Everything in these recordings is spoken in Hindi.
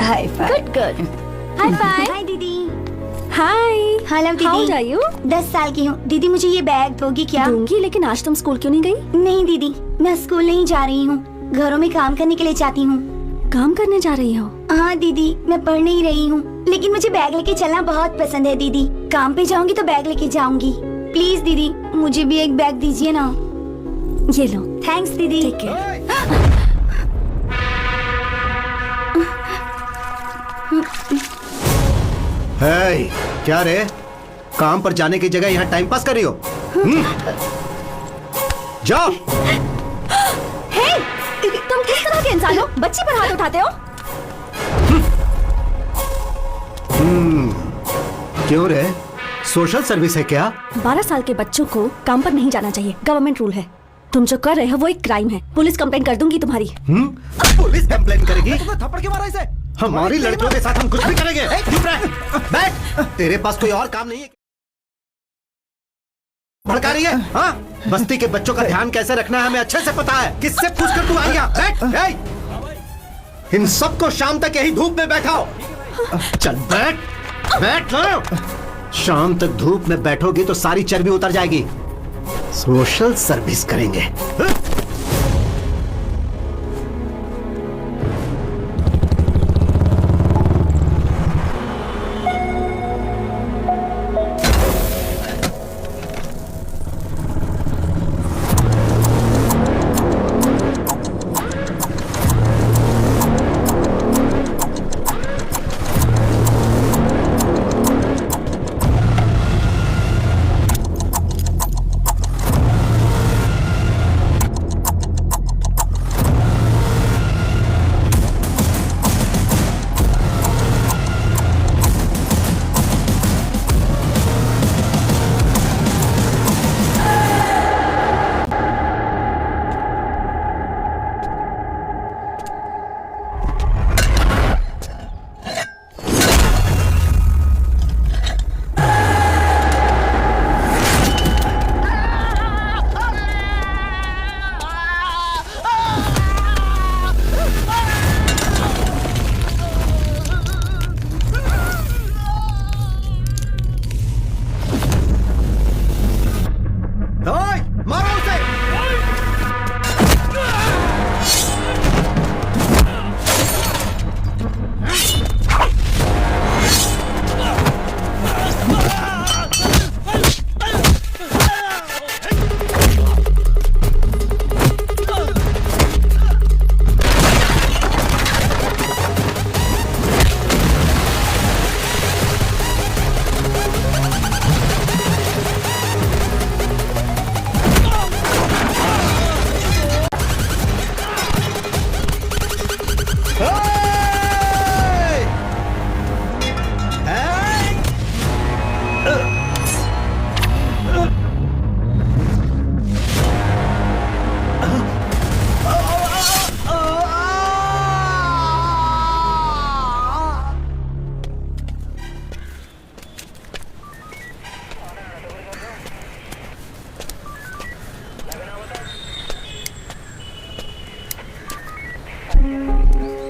हाय fi. Good good. Hi fi. Hi दीदी। हाय। हेलो दीदी। How are you? 10 साल की हूँ दीदी। मुझे ये बैग दोगी क्या? दूंगी, लेकिन आज तुम स्कूल क्यों नहीं गई? नहीं दीदी, मैं स्कूल नहीं जा रही हूँ, घरों में काम करने के लिए जाती हूँ। काम करने जा रही हो? हाँ दीदी, मैं पढ़ नहीं रही हूँ, लेकिन मुझे बैग लेके चलना बहुत पसंद है दीदी। काम पे जाऊंगी तो बैग लेके जाऊंगी। प्लीज दीदी, मुझे भी एक बैग दीजिए ना। ये लो। थैंक्स दीदी। ठीक है। हे, क्या रे? काम पर जाने की जगह यहाँ टाइम पास कर रही हो? जाओ। हे, तुम किस तरह के इंसान हो? बच्ची पर हाथ उठाते हो? क्यों रे? सोशल सर्विस है क्या? 12 साल के बच्चों को काम पर नहीं जाना चाहिए, गवर्नमेंट रूल है। तुम जो कर रहे हो वो एक क्राइम है। पुलिस कंप्लेन कर दूंगी तुम्हारी। पुलिस कंप्लेन करेगी? थप्पड़ क्यों मारा इसे? हमारी लड़कियों के साथ हम कुछ भी करेंगे। चुप रह, बैठ। तेरे पास कोई और काम नहीं है? भड़का रही है? हाँ? बस्ती के बच्चों का ध्यान कैसे रखना है हमें अच्छे से पता है। किससे पूछ कर तू आई यहाँ? बैठ। इन सबको शाम तक यही धूप में बैठाओ। चल बैठ, बैठ लो। शाम तक धूप में बैठोगी तो सारी चर्बी उतर जाएगी। सोशल सर्विस करेंगे।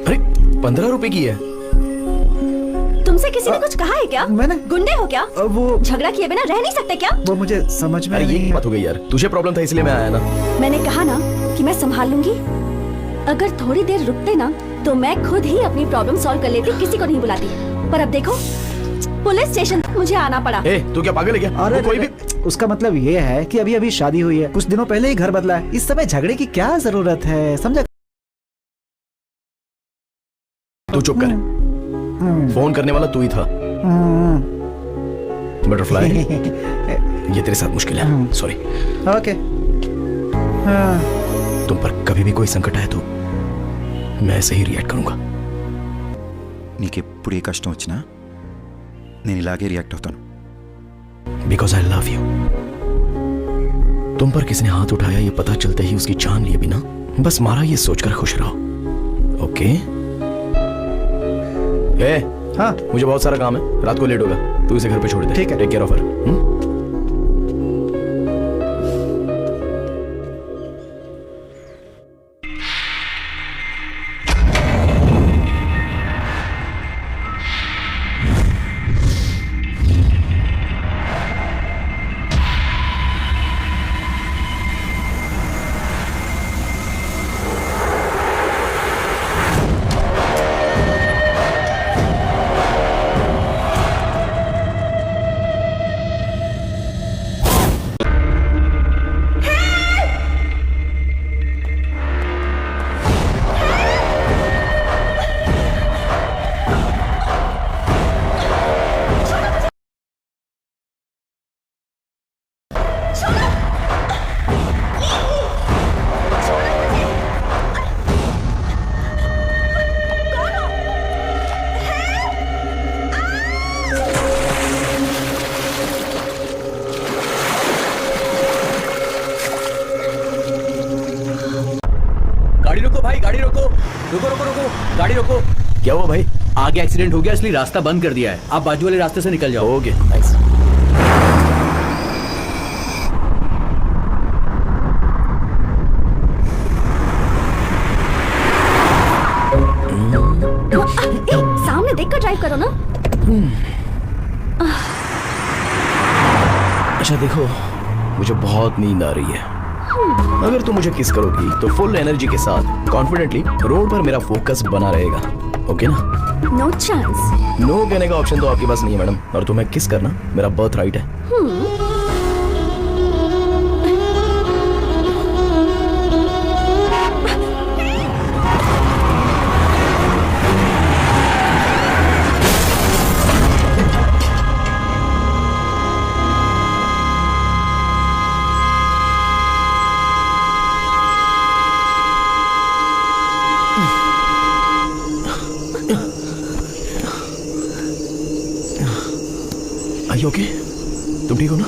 अरे 15 रुपए की है। तुमसे किसी ने कुछ कहा है क्या? मैंने? गुंडे हो क्या? वो झगड़ा किए बिना रह नहीं सकते क्या? वो मुझे समझ में अरे ये नहीं। बात हो गई यार, तुझे प्रॉब्लम था इसलिए मैं आया ना। मैंने कहा ना कि मैं संभाल लूंगी। अगर थोड़ी देर रुकते ना तो मैं खुद ही अपनी प्रॉब्लम सॉल्व कर लेती, किसी को नहीं बुलाती। पर अब देखो, पुलिस स्टेशन मुझे आना पड़ा। ए, तू क्या पागल है क्या? अरे कोई भी उसका मतलब ये है कि अभी अभी शादी हुई है, कुछ दिनों पहले ही घर बदला है। इस समय झगड़े की क्या जरूरत है, समझा? तू चुप कर। फोन करने वाला तू ही था। बटरफ्लाई, ये तेरे साथ मुश्किल है। सॉरी। ओके। तुम पर कभी भी कोई संकट आए तो मैं ऐसे ही रिएक्ट करूंगा। నీకెప్పుడు ఏ కష్టం వచ్చినా నేను ఇలాగే రియాక్ట్ అవుతాను. Because I love you. तुम पर किसने हाथ उठाया ये पता चलते ही उसकी जान लिए बिना बस मारा, ये सोचकर खुश रहो। ओके? ए, हाँ मुझे बहुत सारा काम है, रात को लेट होगा, तू इसे घर पे छोड़ दे। ठीक है। Take care of her. रुको रुको रुको, गाड़ी रोको। क्या हुआ भाई? आगे एक्सीडेंट हो गया इसलिए रास्ता बंद कर दिया है, आप बाजू वाले रास्ते से निकल जाओ। Okay nice. सामने देखकर ड्राइव करो ना। अच्छा देखो, मुझे बहुत नींद आ रही है। अगर तुम मुझे किस करोगी तो फुल एनर्जी के साथ कॉन्फिडेंटली रोड पर मेरा फोकस बना रहेगा, ओके ना? No chance. नो कहने का ऑप्शन तो आपके पास नहीं है मैडम, और तुम्हें किस करना मेरा बर्थ राइट है। ओके तुम ठीक हो ना?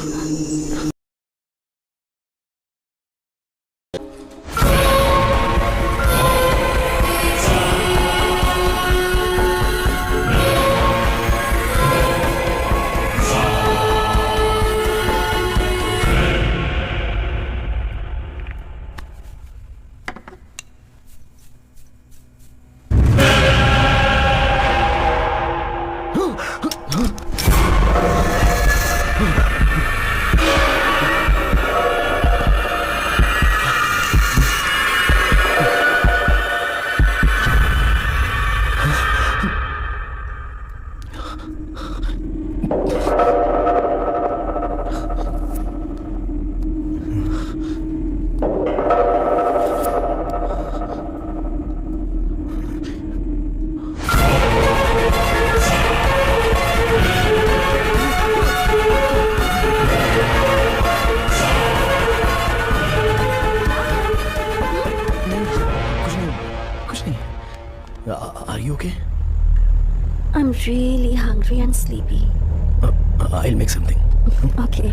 Are you okay? I'm really hungry and sleepy. I'll make something. Okay.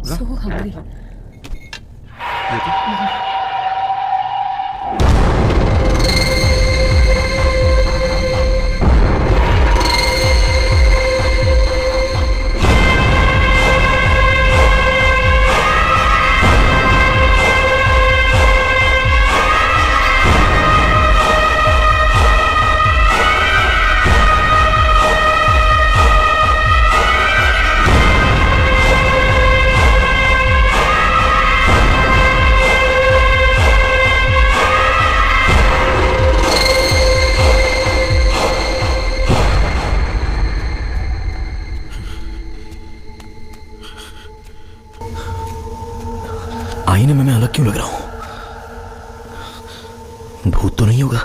So hungry. आईने में मैं अलग क्यों लग रहा हूं? भूत तो नहीं होगा?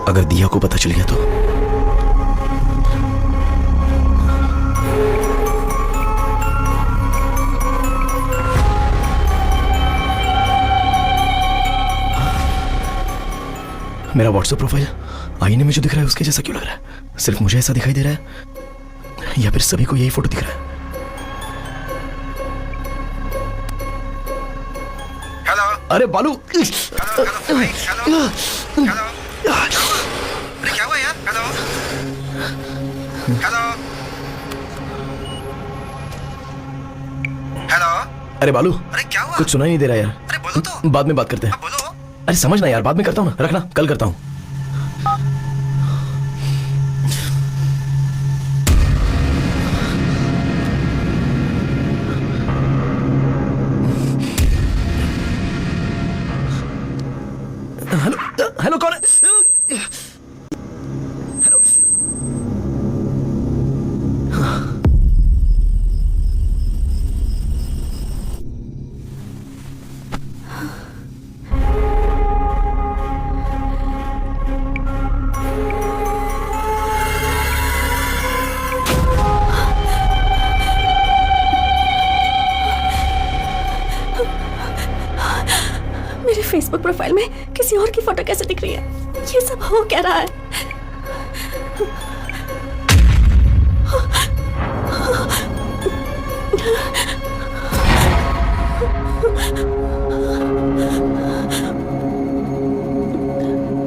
अगर दिया को पता चल गया तो? मेरा व्हाट्सएप प्रोफाइल आईने में जो दिख रहा है उसके जैसा क्यों लग रहा है? सिर्फ मुझे ऐसा दिखाई दे रहा है या फिर सभी को यही फोटो दिख रहा है? अरे बालू, हेलो, अरे क्या हुआ यार? हेलो। Hello hello. अरे बालू, अरे क्या हुआ? कुछ सुना ही नहीं दे रहा यार। अरे बोलो तो। बाद में बात करते हैं। बोलो। अरे समझना यार, बाद में करता हूँ ना, रखना, कल करता हूँ। हेलो हेलो, कौन है? हेलो। मेरे फेसबुक प्रोफाइल में किसी और की फोटो कैसे दिख रही है? ये सब हो क्या रहा है?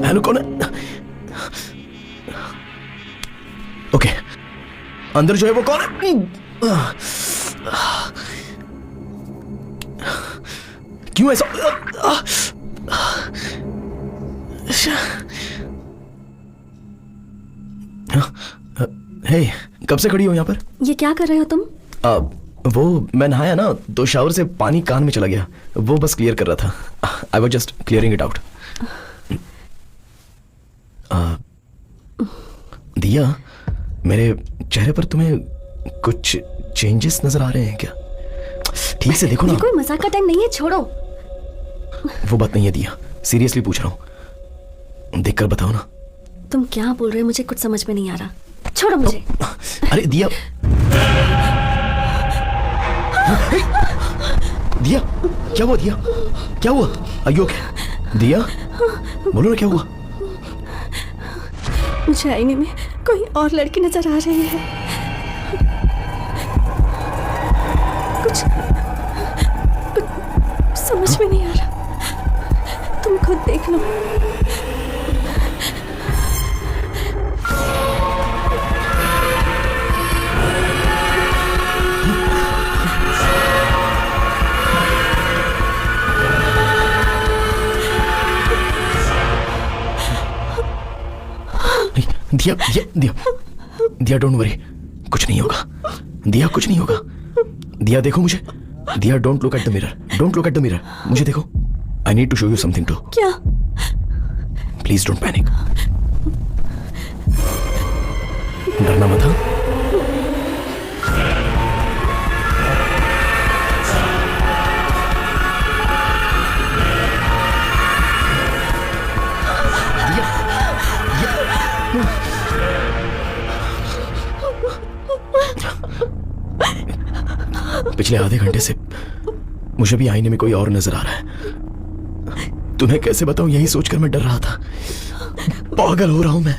हेलो, कौन है? ओके, अंदर जो है वो कौन है? क्यों ऐसा? हे, कब से खड़ी हो यहाँ पर? ये क्या कर रहे हो तुम? वो मैं नहाया ना, तो शावर से पानी कान में चला गया, वो बस क्लियर कर रहा था। I was just clearing it out. दिया, मेरे चेहरे पर तुम्हें कुछ चेंजेस नजर आ रहे हैं क्या? ठीक से देखो ना। ये कोई मजाक का टाइम नहीं है, छोड़ो। वो बात नहीं है दिया, सीरियसली पूछ रहा हूँ, देखकर बताओ ना। तुम क्या बोल रहे हो? मुझे कुछ समझ में नहीं आ रहा, छोड़ो मुझे। अरे दिया, दिया क्या हुआ? दिया क्या हुआ? Are you okay? दिया बोलो ना, क्या हुआ? मुझे आईने में कोई और लड़की नजर आ रही है। कुछ समझ में नहीं आ रहा, तुम खुद देख लो। दिया दिया दिया दिया, डोंट वरी, कुछ नहीं होगा। दिया कुछ नहीं होगा। दिया देखो मुझे। Diya don't look at the mirror, don't look at the mirror, मुझे देखो। I need to show you something too. क्या? प्लीज डोंट पैनिक, डरना मत। हाँ, पिछले आधे घंटे से मुझे भी आईने में कोई और नजर आ रहा है। तुम्हें कैसे बताऊं, यही सोचकर मैं डर रहा था। पागल हो रहा हूं मैं।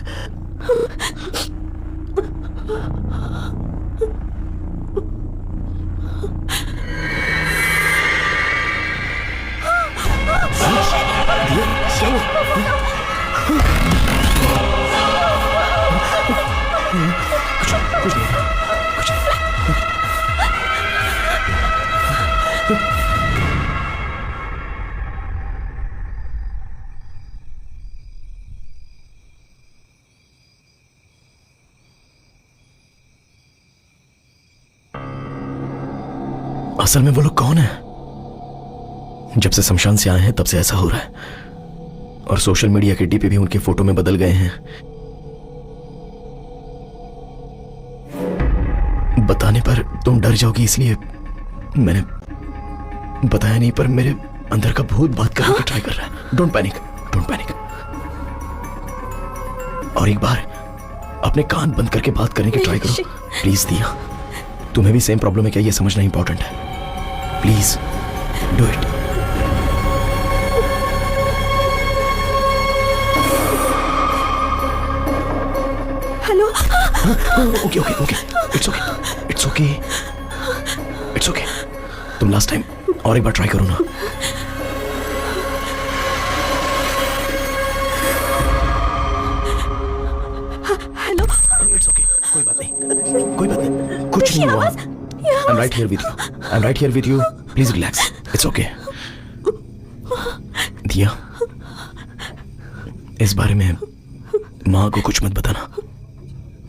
कुछ नहीं, कुछ नहीं। असल में वो लोग कौन है? जब से शमशान से आए हैं तब से ऐसा हो रहा है, और सोशल मीडिया के डीपी भी उनके फोटो में बदल गए हैं। बताने पर तुम डर जाओगी, इसलिए मैंने बताया नहीं, पर मेरे अंदर का भूत बात करने की ट्राई कर रहा है। Don't panic, don't panic. और एक बार अपने कान बंद करके बात करने की ट्राई करो प्लीज। दिया, तुम्हें भी सेम प्रॉब्लम है क्या, ये समझना इंपॉर्टेंट है। Please do it. Hello. Okay okay okay, it's okay, it's okay, it's okay. तुम लास्ट टाइम और एक बार ट्राई करो ना। हेलो। इट्स ओके, कोई बात नहीं। कोई बात नहीं, कुछ नहीं हुआ। I'm right here with you. I'm right here with you. Please relax. It's okay. दिया, इस बारे में माँ को कुछ मत बताना,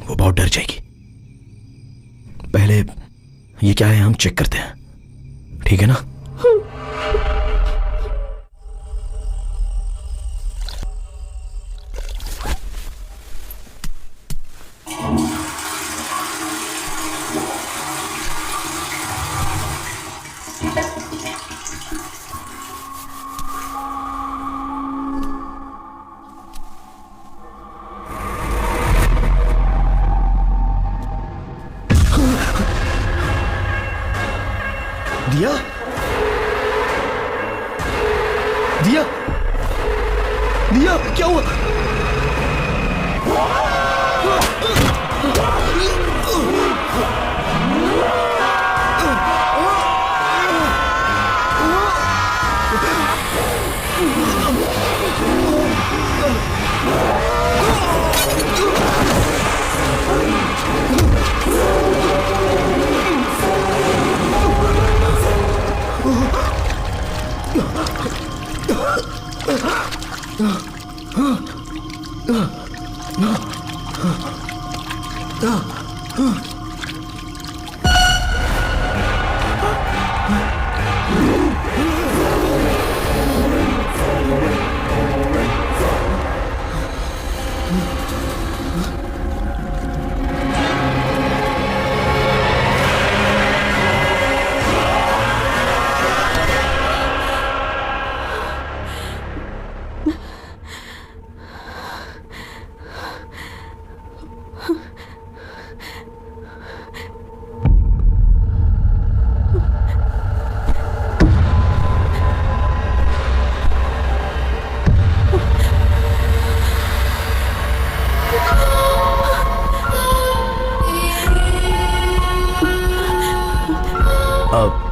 वो बहुत डर जाएगी। पहले ये क्या है हम चेक करते हैं, ठीक है ना? दिया, दिया, दिया, क्या हुआ?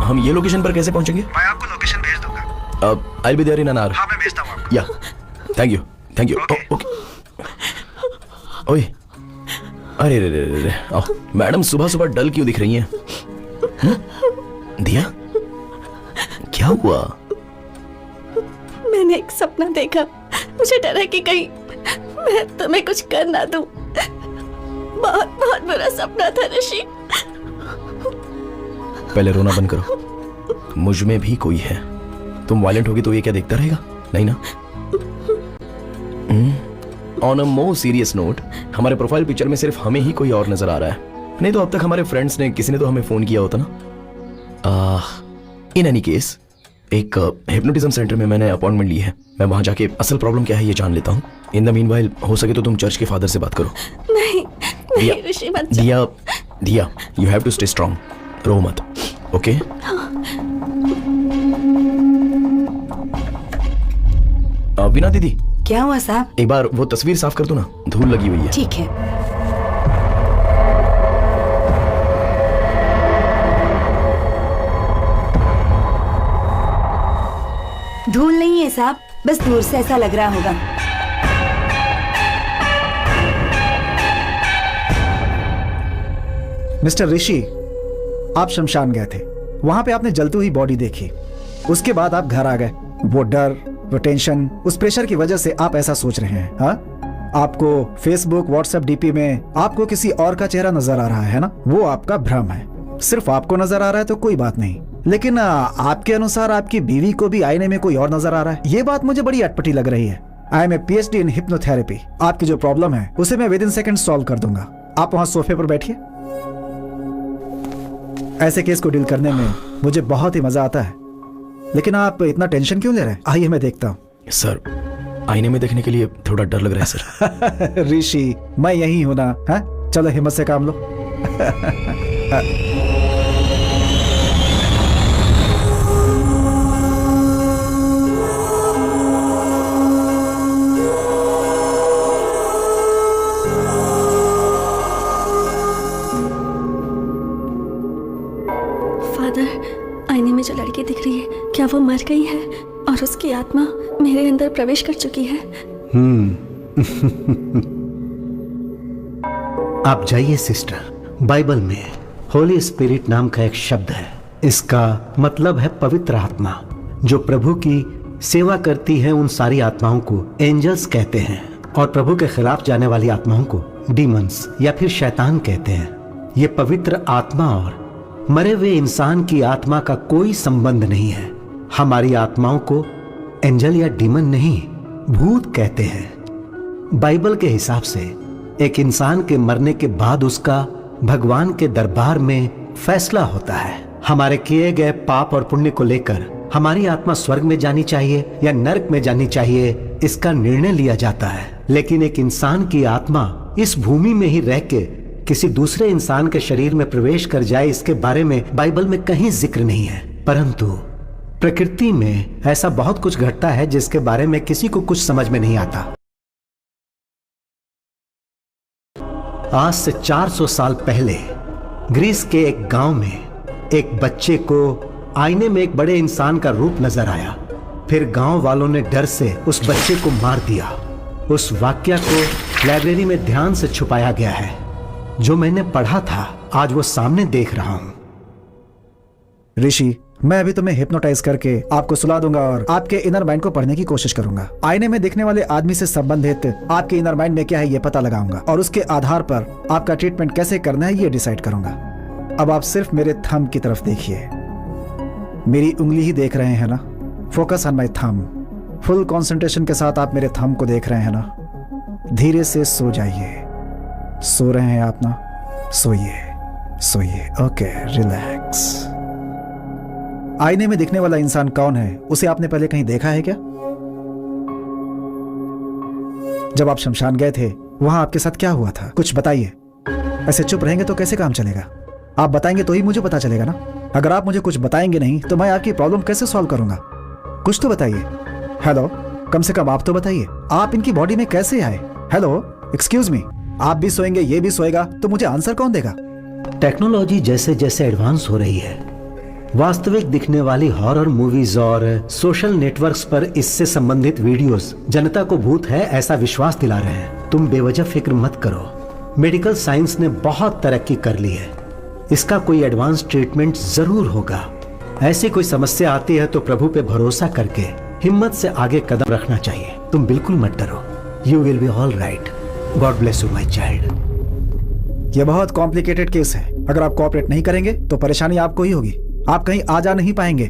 हम ये लोकेशन पर कैसे पहुंचेंगे? मैं आपको लोकेशन भेज दूंगा। I'll be there in an hour. हाँ, मैं भेजता हूँ आपको। Yeah. Thank you. Thank you. Okay. Okay. ओए, अरे रे रे रे रे, आओ। मैडम सुबह सुबह डल क्यों दिख रही हैं? दिया, क्या हुआ? मैंने एक सपना देखा, मुझे डर है कि कहीं मैं तुम्हें कुछ कर ना दूं। बहुत बहुत बुरा सपना था ऋषि। पहले रोना बंद करो, मुझ में भी कोई है। तुम वायलेंट होगी तो ये क्या देखता रहेगा? नहीं ना? On a more serious note, हमारे प्रोफाइल पिक्चर में सिर्फ हमें ही कोई और नजर आ रहा है, नहीं तो अब तक हमारे फ्रेंड्स ने किसी ने तो हमें फोन किया होता ना। इन एनी केस, एक हिप्नोटिज्म सेंटर में मैंने अपॉइंटमेंट ली है। मैं वहां जाके असल प्रॉब्लम क्या है ये जान लेता हूँ। इन द मीनवाइल हो सके तो तुम चर्च के फादर से बात करो। नहीं नहीं ऋषि मत जा। Diya, Diya, you have to stay strong, रो मत, ओके? बीना दीदी, क्या हुआ साहब? एक बार वो तस्वीर साफ कर दो ना, धूल लगी हुई है। ठीक है। धूल नहीं है साहब, बस दूर से ऐसा लग रहा होगा। मिस्टर ऋषि, आप शमशान गए थे, वहां पे आपने जलती हुई बॉडी देखी, उसके बाद आप घर आ गए। वो डर, वो टेंशन, उस प्रेशर की वजह से आप ऐसा सोच रहे हैं। हाँ, आपको फेसबुक, व्हाट्सएप डीपी में आपको किसी और का चेहरा नजर आ रहा है ना, वो आपका भ्रम है। सिर्फ आपको नजर आ रहा है तो कोई बात नहीं, लेकिन आपके अनुसार आपकी बीवी को भी आईने में कोई और नजर आ रहा है। ये बात मुझे बड़ी अटपटी लग रही है। I am a PhD in hypnotherapy. आपकी जो प्रॉब्लम है उसे मैं विद इन सेकंड सॉल्व कर दूंगा। आप वहां सोफे पर बैठिए। ऐसे केस को डील करने में मुझे बहुत ही मजा आता है, लेकिन आप इतना टेंशन क्यों ले रहे हैं? आइए मैं देखता हूँ। सर, आईने में देखने के लिए थोड़ा डर लग रहा है सर। ऋषि, मैं यही हूं ना। हाँ, चलो हिम्मत से काम लो। फादर, आईने में जो लड़की दिख रही है, क्या वो मर गई है और उसकी आत्मा मेरे अंदर प्रवेश कर चुकी है? आप जाइए सिस्टर, बाइबल में होली स्पिरिट नाम का एक शब्द है। इसका मतलब है पवित्र आत्मा। जो प्रभु की सेवा करती है उन सारी आत्माओं को एंजल्स कहते हैं, और प्रभु के खिलाफ जाने वाली आत्माओं को डीमंस या फिर शैतान कहते हैं। ये पवित्र आत्मा और मरे हुए इंसान की आत्मा का कोई संबंध नहीं है। हमारी आत्माओं को एंजल या डीमन नहीं, भूत कहते हैं। बाइबल के हिसाब से एक इंसान के मरने के बाद उसका भगवान के दरबार में फैसला होता है। हमारे किए गए पाप और पुण्य को लेकर हमारी आत्मा स्वर्ग में जानी चाहिए या नरक में जानी चाहिए, इसका निर्णय लिया जाता है। लेकिन एक इंसान की आत्मा इस भूमि में ही रह के किसी दूसरे इंसान के शरीर में प्रवेश कर जाए, इसके बारे में बाइबल में कहीं जिक्र नहीं है। परंतु प्रकृति में ऐसा बहुत कुछ घटता है जिसके बारे में किसी को कुछ समझ में नहीं आता। आज से 400 साल पहले ग्रीस के एक गांव में एक बच्चे को आईने में एक बड़े इंसान का रूप नजर आया। फिर गांव वालों ने डर से उस बच्चे को मार दिया। उस वाक्य को लाइब्रेरी में ध्यान से छुपाया गया है। जो मैंने पढ़ा था आज वो सामने देख रहा हूं। ऋषि, मैं अभी तुम्हें हिप्नोटाइज करके आपको सुला दूंगा और आपके इनर माइंड को पढ़ने की कोशिश करूंगा। आईने में दिखने वाले आदमी से संबंधित आपके इनर माइंड में क्या है ये पता लगाऊंगा और उसके आधार पर आपका ट्रीटमेंट कैसे करना है ये डिसाइड करूंगा। अब आप सिर्फ मेरे थंब की तरफ देखिए। मेरी उंगली ही देख रहे हैं ना? Focus on my thumb. Full concentration के साथ आप मेरे थंब को देख रहे हैं ना? धीरे से सो जाइए। सो रहे हैं आप ना? सोइए सोइए। Okay, relax. आईने में दिखने वाला इंसान कौन है, उसे आपने पहले कहीं देखा है क्या? जब आप शमशान गए थे वहां आपके साथ क्या हुआ था? कुछ बताइए। ऐसे चुप रहेंगे तो कैसे काम चलेगा? आप बताएंगे तो ही मुझे पता चलेगा ना। अगर आप मुझे कुछ बताएंगे नहीं तो मैं आपकी प्रॉब्लम कैसे सॉल्व करूंगा? कुछ तो बताइए। हेलो, कम से कम आप तो बताइए, आप इनकी बॉडी में कैसे आए? हेलो, एक्सक्यूज मी, आप भी सोएंगे ये भी सोएगा तो मुझे आंसर कौन देगा? टेक्नोलॉजी जैसे जैसे एडवांस हो रही है, वास्तविक दिखने वाली हॉरर मूवीज और सोशल नेटवर्क्स पर इससे संबंधित वीडियोस जनता को भूत है ऐसा विश्वास दिला रहे हैं। तुम बेवजह फिक्र मत करो। मेडिकल साइंस ने बहुत तरक्की कर ली है। इसका कोई एडवांस ट्रीटमेंट जरूर होगा। ऐसी कोई समस्या आती है तो प्रभु पे भरोसा करके हिम्मत से आगे कदम रखना चाहिए। तुम बिल्कुल मत डरो। You will be all right. God bless you my child. यह बहुत कॉम्प्लिकेटेड केस है। अगर आप कोऑपरेट नहीं करेंगे तो परेशानी आपको ही होगी। आप कहीं आ जा नहीं पाएंगे।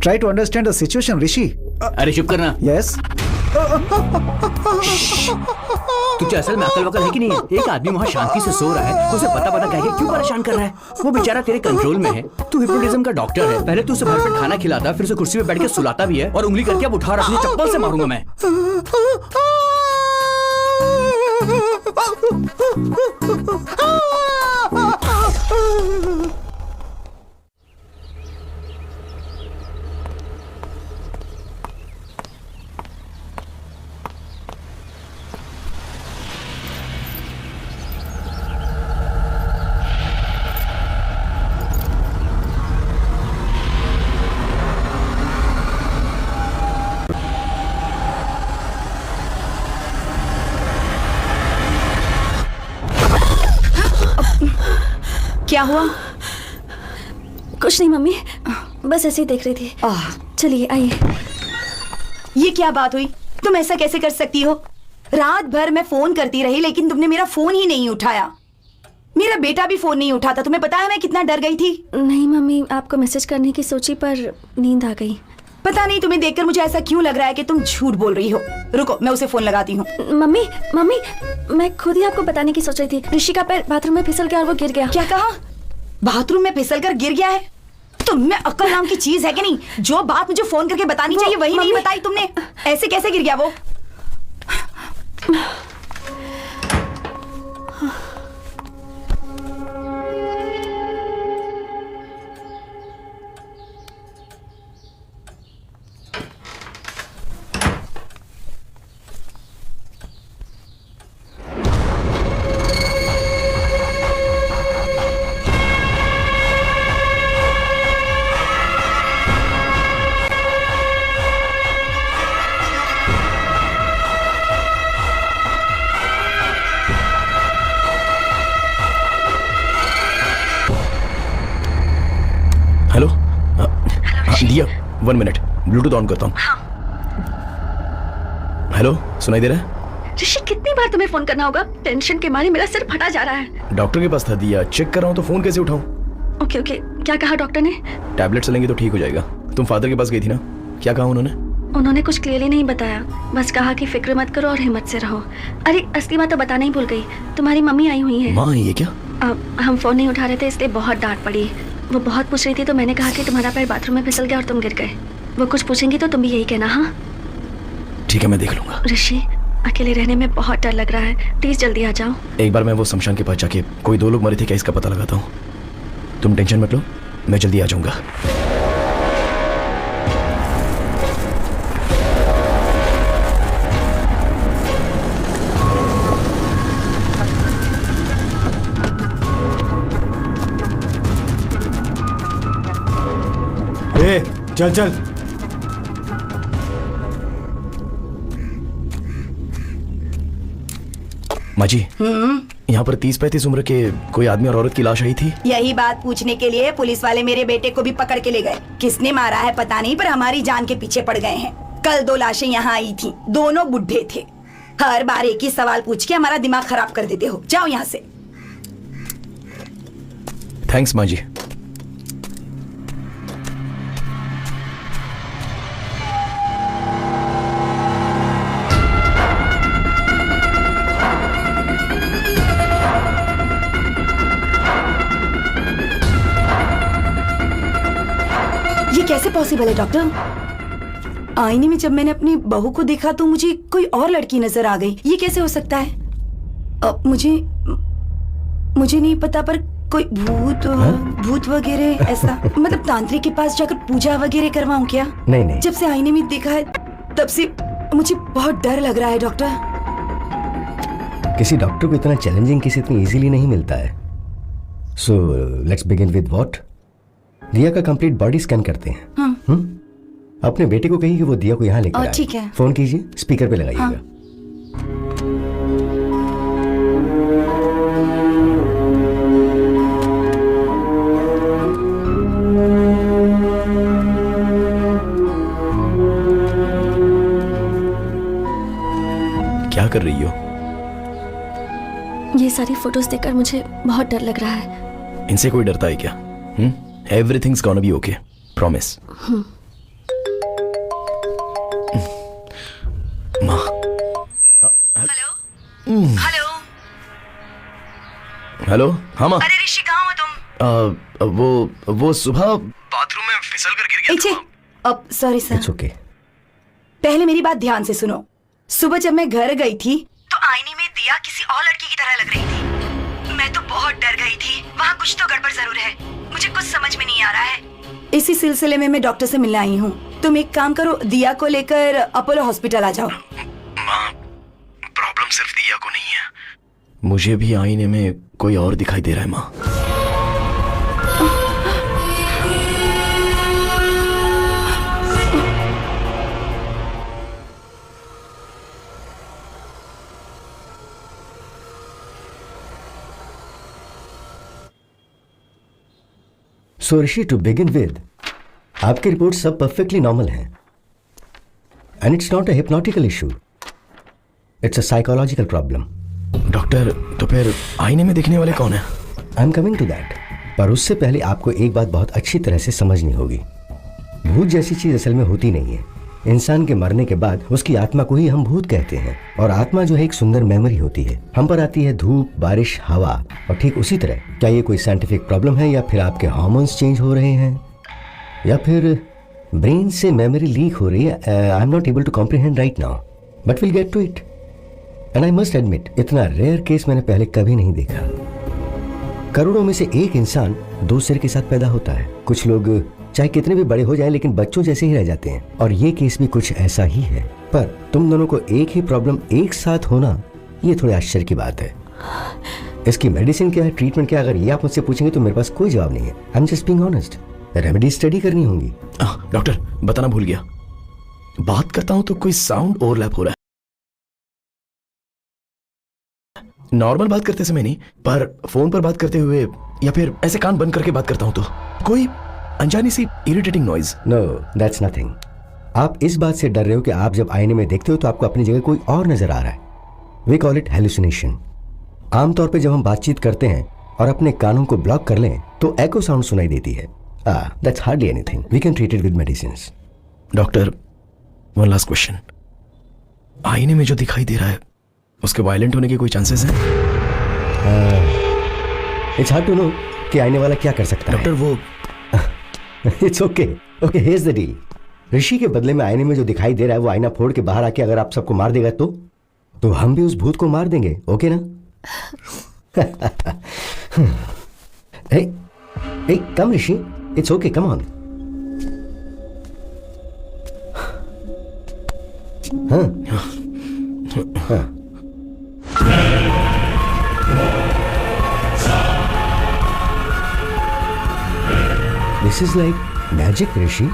Try to understand the situation Rishi. अरे चुप करना। यस। तुझे असल में अकल वकल है कि नहीं है? एक आदमी वहाँ शांति से सो रहा है, उसे पता कह के क्यों परेशान कर रहा है? वो बेचारा तेरे कंट्रोल में है। तू हिप्नोटिज्म का डॉक्टर है। पहले तू उसे भरपेट खाना खिलाता, फिर उसे कुर्सी पे बैठ के सुलाता भी है, और उंगली करके अब उठा और अपनी चप्पल से मारूंगा मैं। क्या हुआ? कुछ नहीं मम्मी, बस ऐसे ही देख रही थी। चलिए आइए। ये क्या बात हुई? तुम ऐसा कैसे कर सकती हो? रात भर मैं फोन करती रही लेकिन तुमने मेरा फोन ही नहीं उठाया। मेरा बेटा भी फोन नहीं उठाता। तुम्हें पता है मैं कितना डर गई थी। नहीं मम्मी, आपको मैसेज करने की सोची पर नींद आ गई। पता नहीं तुम्हें देखकर मुझे ऐसा क्यों लग रहा है कि तुम झूठ बोल रही हो। रुको, मैं उसे फोन लगाती हूँ। मम्मी मम्मी, मैं खुद ही आपको बताने की सोच रही थी। ऋषि का पैर बाथरूम में फिसल गया और वो गिर गया। क्या कहा? बाथरूम में फिसल कर गिर गया है? तुम में अक्ल नाम की चीज है कि नहीं? जो बात मुझे फोन करके बतानी चाहिए वही नहीं बताई तुमने। ऐसे कैसे गिर गया वो? दिया 1 मिनट, ब्लूटूथ ऑन करता हूँ। हेलो, सुनाई दे रहा है? ऋषि कितनी बार तुम्हें फोन करना होगा? टेंशन के मारे मेरा सिर फटा जा रहा है। डॉक्टर के पास था दिया, चेक कर रहा हूँ तो फोन कैसे उठाऊं? ओके ओके, क्या कहा डॉक्टर ने? टैबलेट्स लेंगे तो ठीक हो जाएगा। तुम फादर के पास गई थी ना, क्या कहा उन्होंने? उन्होंने कुछ क्लियरली नहीं बताया, बस कहा कि फिक्र मत करो और हिम्मत से रहो। अरे असली बात तो बताना ही भूल गई, तुम्हारी मम्मी आई हुई है। माँ आई है क्या? हम फोन नहीं उठा रहे थे इसलिए बहुत डांट पड़ी। वो बहुत पूछ रही थी तो मैंने कहा कि तुम्हारा पैर बाथरूम में फिसल गया और तुम गिर गए। वो कुछ पूछेंगी तो तुम भी यही कहना। हाँ ठीक है, मैं देख लूंगा। ऋषि, अकेले रहने में बहुत डर लग रहा है, प्लीज जल्दी आ जाओ। एक बार मैं वो शमशान के पास जाके कोई 2 लोग मरे थे क्या इसका पता लगाता हूँ। तुम टेंशन मत लो, मैं जल्दी आ जाऊंगा। चल चल। माँ जी, यहाँ पर 30-35 उम्र के कोई आदमी और औरत की लाश आई थी। यही बात पूछने के लिए पुलिस वाले मेरे बेटे को भी पकड़ के ले गए। किसने मारा है पता नहीं, पर हमारी जान के पीछे पड़ गए हैं। कल 2 लाशें यहाँ आई थी, दोनों बुढ़े थे। हर बार एक ही सवाल पूछ के हमारा दिमाग खराब कर देते हो। जाओ यहाँ से। थैंक्स माँ जी। ये कैसे पॉसिबल है डॉक्टर? आईने में जब मैंने अपनी बहू को देखा तो मुझे कोई और लड़की नजर आ गई। ये कैसे हो सकता है? मुझे नहीं पता, पर कोई भूत वगैरह ऐसा। मतलब तांत्रिक के पास जाकर पूजा वगैरह करवाऊं क्या? नहीं। जब से आईने में देखा है तब से मुझे बहुत डर लग रहा है डॉक्टर। किसी डॉक्टर को इतना चैलेंजिंग केस इतनी इजीली नहीं मिलता है। So let's begin with what? दिया का कंप्लीट बॉडी स्कैन करते हैं। अपने बेटे को कहिए कि वो दिया को यहाँ लेकर आए। ठीक है। फोन कीजिए, स्पीकर पे लगाइएगा। हाँ। क्या कर रही हो? ये सारी फोटोज देखकर मुझे बहुत डर लग रहा है। इनसे कोई डरता है क्या? Everything's gonna be okay, promise. माँ। हेलो। हेलो। हाँ माँ। अरे ऋषि, कहाँ हो तुम? वो सुबह बाथरूम में फिसल कर गिर गया था। अब सॉरी सर। It's okay. पहले मेरी बात ध्यान से सुनो। सुबह जब मैं घर गई थी तो आईने में दिया किसी और लड़की की तरह लग रही थी। मैं तो बहुत डर गई थी। वहाँ कुछ तो गड़बड़ जरूर है, मुझे कुछ समझ में नहीं आ रहा है। इसी सिलसिले में मैं डॉक्टर से मिलने आई हूँ। तुम एक काम करो, दिया को लेकर अपोलो हॉस्पिटल आ जाओ। माँ, प्रॉब्लम सिर्फ दिया को नहीं है, मुझे भी आईने में कोई और दिखाई दे रहा है माँ। So Rishi, to begin with, आपकी रिपोर्ट सब परफेक्टली नॉर्मल हैं and it's not a hypnotical issue, it's a psychological problem. Doctor, तो फिर आईने में दिखने वाले कौन है? I am coming to that, पर उससे पहले आपको एक बात बहुत अच्छी तरह से समझनी होगी। भूत जैसी चीज असल में होती नहीं है। इंसान के मरने के बाद उसकी आत्मा को ही हम भूत कहते हैं, और आत्मा जो है एक सुंदर मेमोरी होती है। हम पर आती है धूप, बारिश, हवा, और ठीक उसी तरह क्या ये कोई साइंटिफिक प्रॉब्लम है, या फिर आपके हार्मोन्स चेंज हो रहे हैं, या फिर ब्रेन से मेमोरी लीक हो रही है? I am not able to comprehend right now, but will get to it. And I must admit, इतना रेयर केस मैंने पहले कभी नहीं देखा। करोड़ों में से एक इंसान 2 सिर के साथ पैदा होता है। कुछ लोग चाहे कितने भी बड़े हो जाएं लेकिन बच्चों जैसे ही रह जाते हैं, और ये केस भी कुछ ऐसा ही है। पर तुम दोनों को एक ही प्रॉब्लम एक साथ होना, ये थोड़े आश्चर्य की बात है। इसकी मेडिसिन क्या है, ट्रीटमेंट क्या है, अगर ये आप मुझसे पूछेंगे तो मेरे पास कोई जवाब नहीं है। I am just being honest. Remedy study करनी होंगी। डॉक्टर, बताना भूल गया, बात करता हूं तो कोई साउंड ओवरलैप हो रहा है। नॉर्मल बात करते समय नहीं, पर फोन पर बात करते हुए या फिर ऐसे कान बंद करके बात करता हूं तो कोई अनजानी सी irritating noise. No that's nothing. आप इस बात से डर रहे हो कि आप जब आईने में देखते हो तो आपको अपनी जगह कोई और नजर आ रहा है। We call it hallucination. आमतौर पे जब हम बातचीत करते हैं और अपने कानों को ब्लॉक कर लें तो एको साउंड सुनाई देती है। That's hardly anything, we can treat it with medicines. Doctor, one last question. आईने में जो दिखाई दे रहा है उसके वायलेंट होने के कोई चांसेस हैं? इट्स हार्ड टू नो कि आईने वाला क्या कर सकता है। डॉक्टर वो it's okay okay, here's the deal. Rishi के बदले में आईने में जो दिखाई दे रहा है वो आईना फोड़ के बाहर आके अगर आप सबको मार देगा तो हम भी उस भूत को मार देंगे, ओके ना? hey, come Rishi, it's okay, come on. हाँ. This is like magic ऋषि।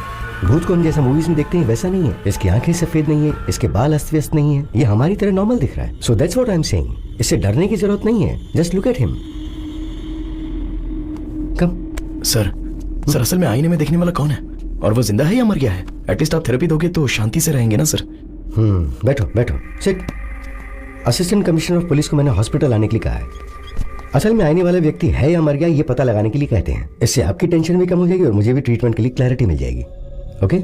भूत को हम जैसा मूवीज में देखते हैं वैसा नहीं है। इसकी आंखें सफेद नहीं है, इसके बाल अस्त व्यस्त नहीं है, ये हमारी तरह नॉर्मल दिख रहा है। So that's what I am saying. इससे डरने की जरूरत नहीं है, just look at him. Come. Sir असल में आईने में देखने वाला कौन है और वो जिंदा है या मर गया है? एटलीस्ट आप थेरेपी दोगे तो शांति से रहेंगे ना सर। बैठो sit. Assistant commissioner of police को मैंने हॉस्पिटल आने के लिए कहा है। असल में आने वाला व्यक्ति है या मर गया ये पता लगाने के लिए कहते हैं। इससे आपकी टेंशन भी कम हो जाएगी और मुझे भी ट्रीटमेंट के लिए क्लैरिटी मिल जाएगी। ओके?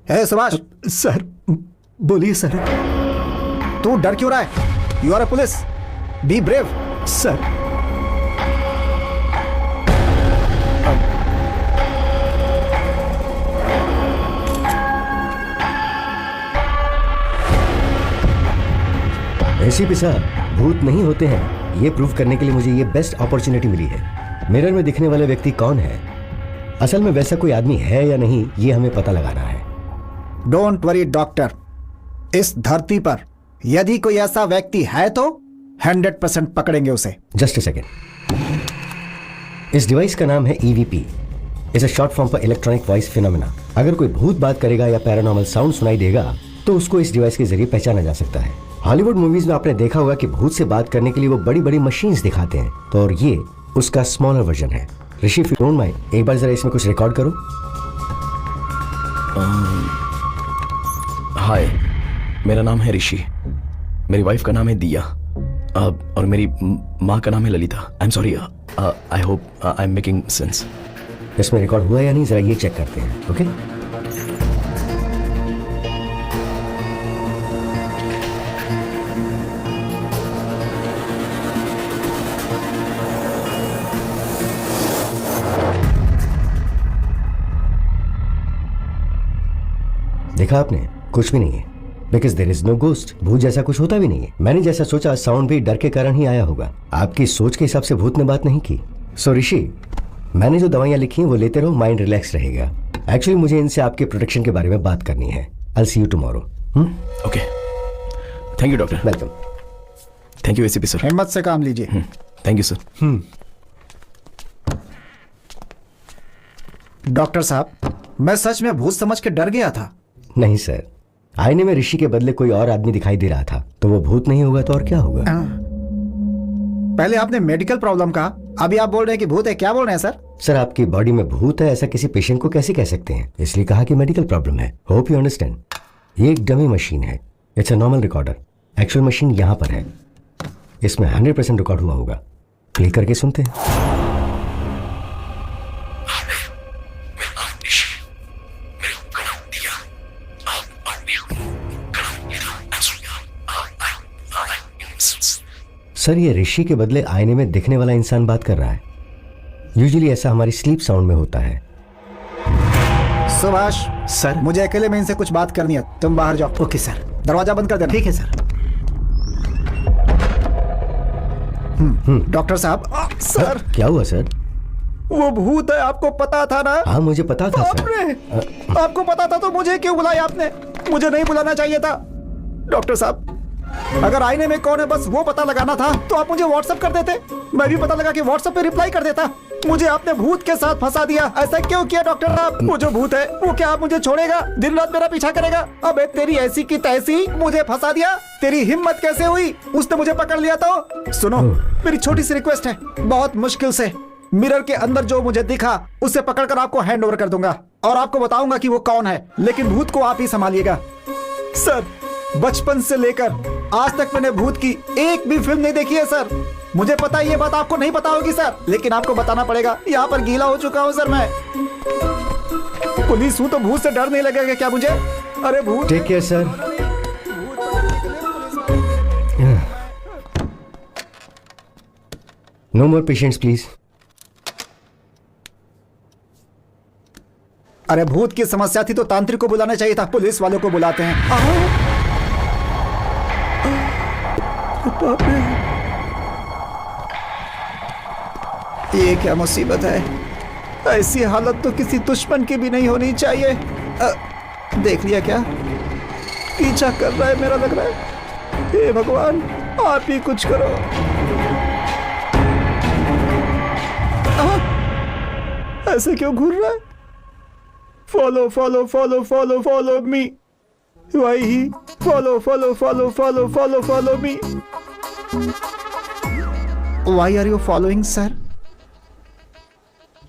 हे सुभाष। सर बोलिए सर। तू डर क्यों रहा है? You are a police, be brave. Sir ACP साहब, भूत नहीं होते हैं ये प्रूव करने के लिए मुझे ये बेस्ट अपॉर्चुनिटी मिली है। मिरर में दिखने वाला व्यक्ति कौन है, असल में वैसा कोई आदमी है या नहीं, ये हमें पता लगाना है। डोंट वरी डॉक्टर, इस धरती पर यदि कोई ऐसा व्यक्ति है तो 100% पकड़ेंगे उसे। Just a second. इस डिवाइस का नाम है EVP। It's a short form for electronic voice phenomena. अगर कोई भूत बात करेगा या पैरानॉर्मल साउंड सुनाई देगा तो उसको इस डिवाइस के जरिए पहचाना जा सकता है। हॉलीवुड मूवीज में आपने देखा होगा कि भूत से बात करने के लिए वो बड़ी बड़ी मशीन्स दिखाते हैं, तो और ये उसका स्मॉलर वर्जन है। ऋषि, इफ यू डोंट माइंड, एक बार जरा इसमें कुछ रिकॉर्ड करो। हाय, मेरा नाम है ऋषि, मेरी वाइफ का नाम है दिया, और मेरी माँ का नाम है Lalita. I am sorry, I hope I am making sense. इसमें रिकॉर्ड हुआ या नहीं जरा ये चेक करते हैं। ओके? देखा आपने, कुछ भी नहीं है, because there is no ghost. भूत जैसा कुछ होता भी नहीं है। मैंने जैसा सोचा साउंड भी डर के कारण ही आया होगा। आपकी सोच के हिसाब से भूत ने बात नहीं की। सो ऋषि, मैंने जो दवाइयां लिखी हैं वो लेते रहो, माइंड रिलैक्स रहेगा। एक्चुअली मुझे इनसे आपके प्रोटेक्शन के बारे में बात करनी है। I see you tomorrow. Okay, thank you doctor. Welcome. Thank you ACP sir. हिम्मत से काम लीजिए। Thank you sir. डॉक्टर साहब, मैं सच में भूत समझ के डर गया था। नहीं सर, आईने में ऋषि के बदले कोई और आदमी दिखाई दे रहा था, तो वो भूत नहीं होगा तो और क्या होगा? पहले आपने मेडिकल प्रॉब्लम कहा, अभी आप बोल रहे हैं कि भूत है। क्या बोल रहे हैं सर? सर, आपकी बॉडी में भूत है ऐसा किसी पेशेंट को कैसे कह सकते हैं? इसलिए कहा कि मेडिकल प्रॉब्लम है। Hope you understand. ये एक डमी मशीन है, it's a normal recorder. Actual machine यहाँ पर है, इसमें 100% रिकॉर्ड हुआ होगा। प्ले करके सुनते हैं। सर, ये ऋषि के बदले आईने में दिखने वाला इंसान बात कर रहा है। यूजुअली ऐसा हमारी स्लीप साउंड में होता है। सुभाष सर, मुझे अकेले में इनसे कुछ बात करनी है, तुम बाहर जाओ। Okay sir. दरवाजा बंद कर देना। ठीक है सर। डॉक्टर साहब। सर, क्या हुआ सर? वो भूत है, आपको पता था ना? हाँ, मुझे पता था सर। आपको पता था तो मुझे क्यों बुलाया आपने? मुझे नहीं बुलाना चाहिए था। डॉक्टर साहब, अगर आईने में कौन है बस वो पता लगाना था तो आप मुझे व्हाट्सएप कर देते, मैं भी पता लगा के व्हाट्सएप पे रिप्लाई कर देता। मुझे आपने भूत के साथ फंसा दिया। ऐसा क्यों किया डॉक्टर साहब? वो जो भूत है वो क्या आप मुझे छोड़ेगा? दिन रात मेरा पीछा करेगा? अबे तेरी ऐसी की तैसी, मुझे फंसा दिया। तेरी हिम्मत कैसे हुई? उसने मुझे पकड़ लिया तो। सुनो, मेरी छोटी सी रिक्वेस्ट है, बहुत मुश्किल से मिरर के अंदर जो मुझे दिखा उसे पकड़कर आपको हैंड ओवर कर दूंगा और आपको बताऊंगा कि वो कौन है, लेकिन भूत को आप ही संभालिएगा। सर, बचपन से लेकर आज तक मैंने भूत की एक भी फिल्म नहीं देखी है सर। मुझे पता है ये बात आपको नहीं पता होगी सर, लेकिन आपको बताना पड़ेगा। यहाँ पर गीला हो चुका हूँ सर मैं। पुलिस हूँ तो भूत से डर नहीं लगेगा क्या मुझे? अरे भूत। Take care sir. No more patients please. अरे भूत की समस्या थी तो तांत्रिक को बुलाना चाहिए था, पुलिस वालों को बुलाते हैं। ये क्या मुसीबत है? ऐसी हालत तो किसी दुश्मन की भी नहीं होनी चाहिए। देख लिया क्या? पीछा कर रहा है मेरा, लग रहा है। हे भगवान, आप ही कुछ करो। ऐसे क्यों घूर रहा है? Follow follow follow follow follow me. Why he follow follow follow follow follow follow me. Why are you following, sir?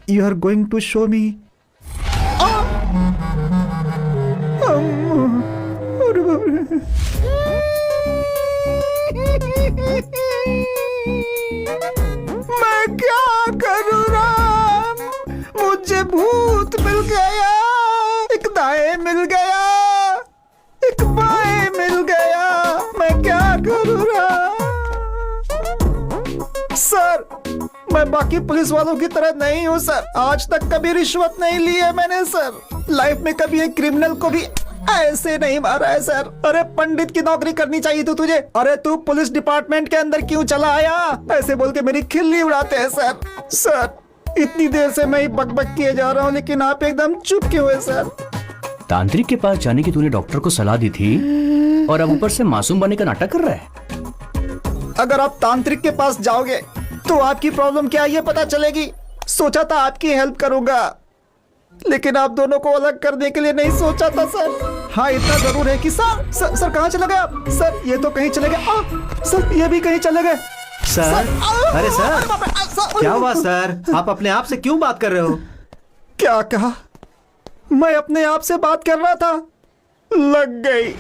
You are going to show me. मैं क्या करूँ राम? मुझे भूत मिल गया, एक दाएं मिल गया, एक बाएं मिल गया। मैं क्या करूँ राम? सर, मैं बाकी पुलिस वालों की तरह नहीं हूँ सर। आज तक कभी रिश्वत नहीं ली है मैंने सर। लाइफ में कभी एक क्रिमिनल को भी ऐसे नहीं मारा है सर। अरे पंडित की नौकरी करनी चाहिए थी तुझे। अरे तू पुलिस डिपार्टमेंट के अंदर क्यों चला आया? ऐसे बोल के मेरी खिल्ली उड़ाते हैं सर। सर, इतनी देर से मैं ही बकबक किए जा रहा हूँ लेकिन आप एकदम चुप क्यों हुए सर? तांत्रिक के पास जाने की तूने डॉक्टर को सलाह दी थी और अब ऊपर से मासूम बनने का नाटक कर रहा है। अगर आप तांत्रिक के पास जाओगे तो आपकी प्रॉब्लम क्या है ये पता चलेगी। सोचा था आपकी हेल्प करूंगा, लेकिन आप दोनों को अलग करने के लिए नहीं सोचा था सर। हाँ, इतना जरूर है कि सर कहाँ चले गए आप? सर, ये तो कहीं चले गए। सर, ये भी कहीं चले गए। सर, अरे सर, क्या हुआ सर? आप अपने आप से क्यों बात कर रहे हो? क्या कहा? मैं अपने आप से बात कर रहा था, लग गई।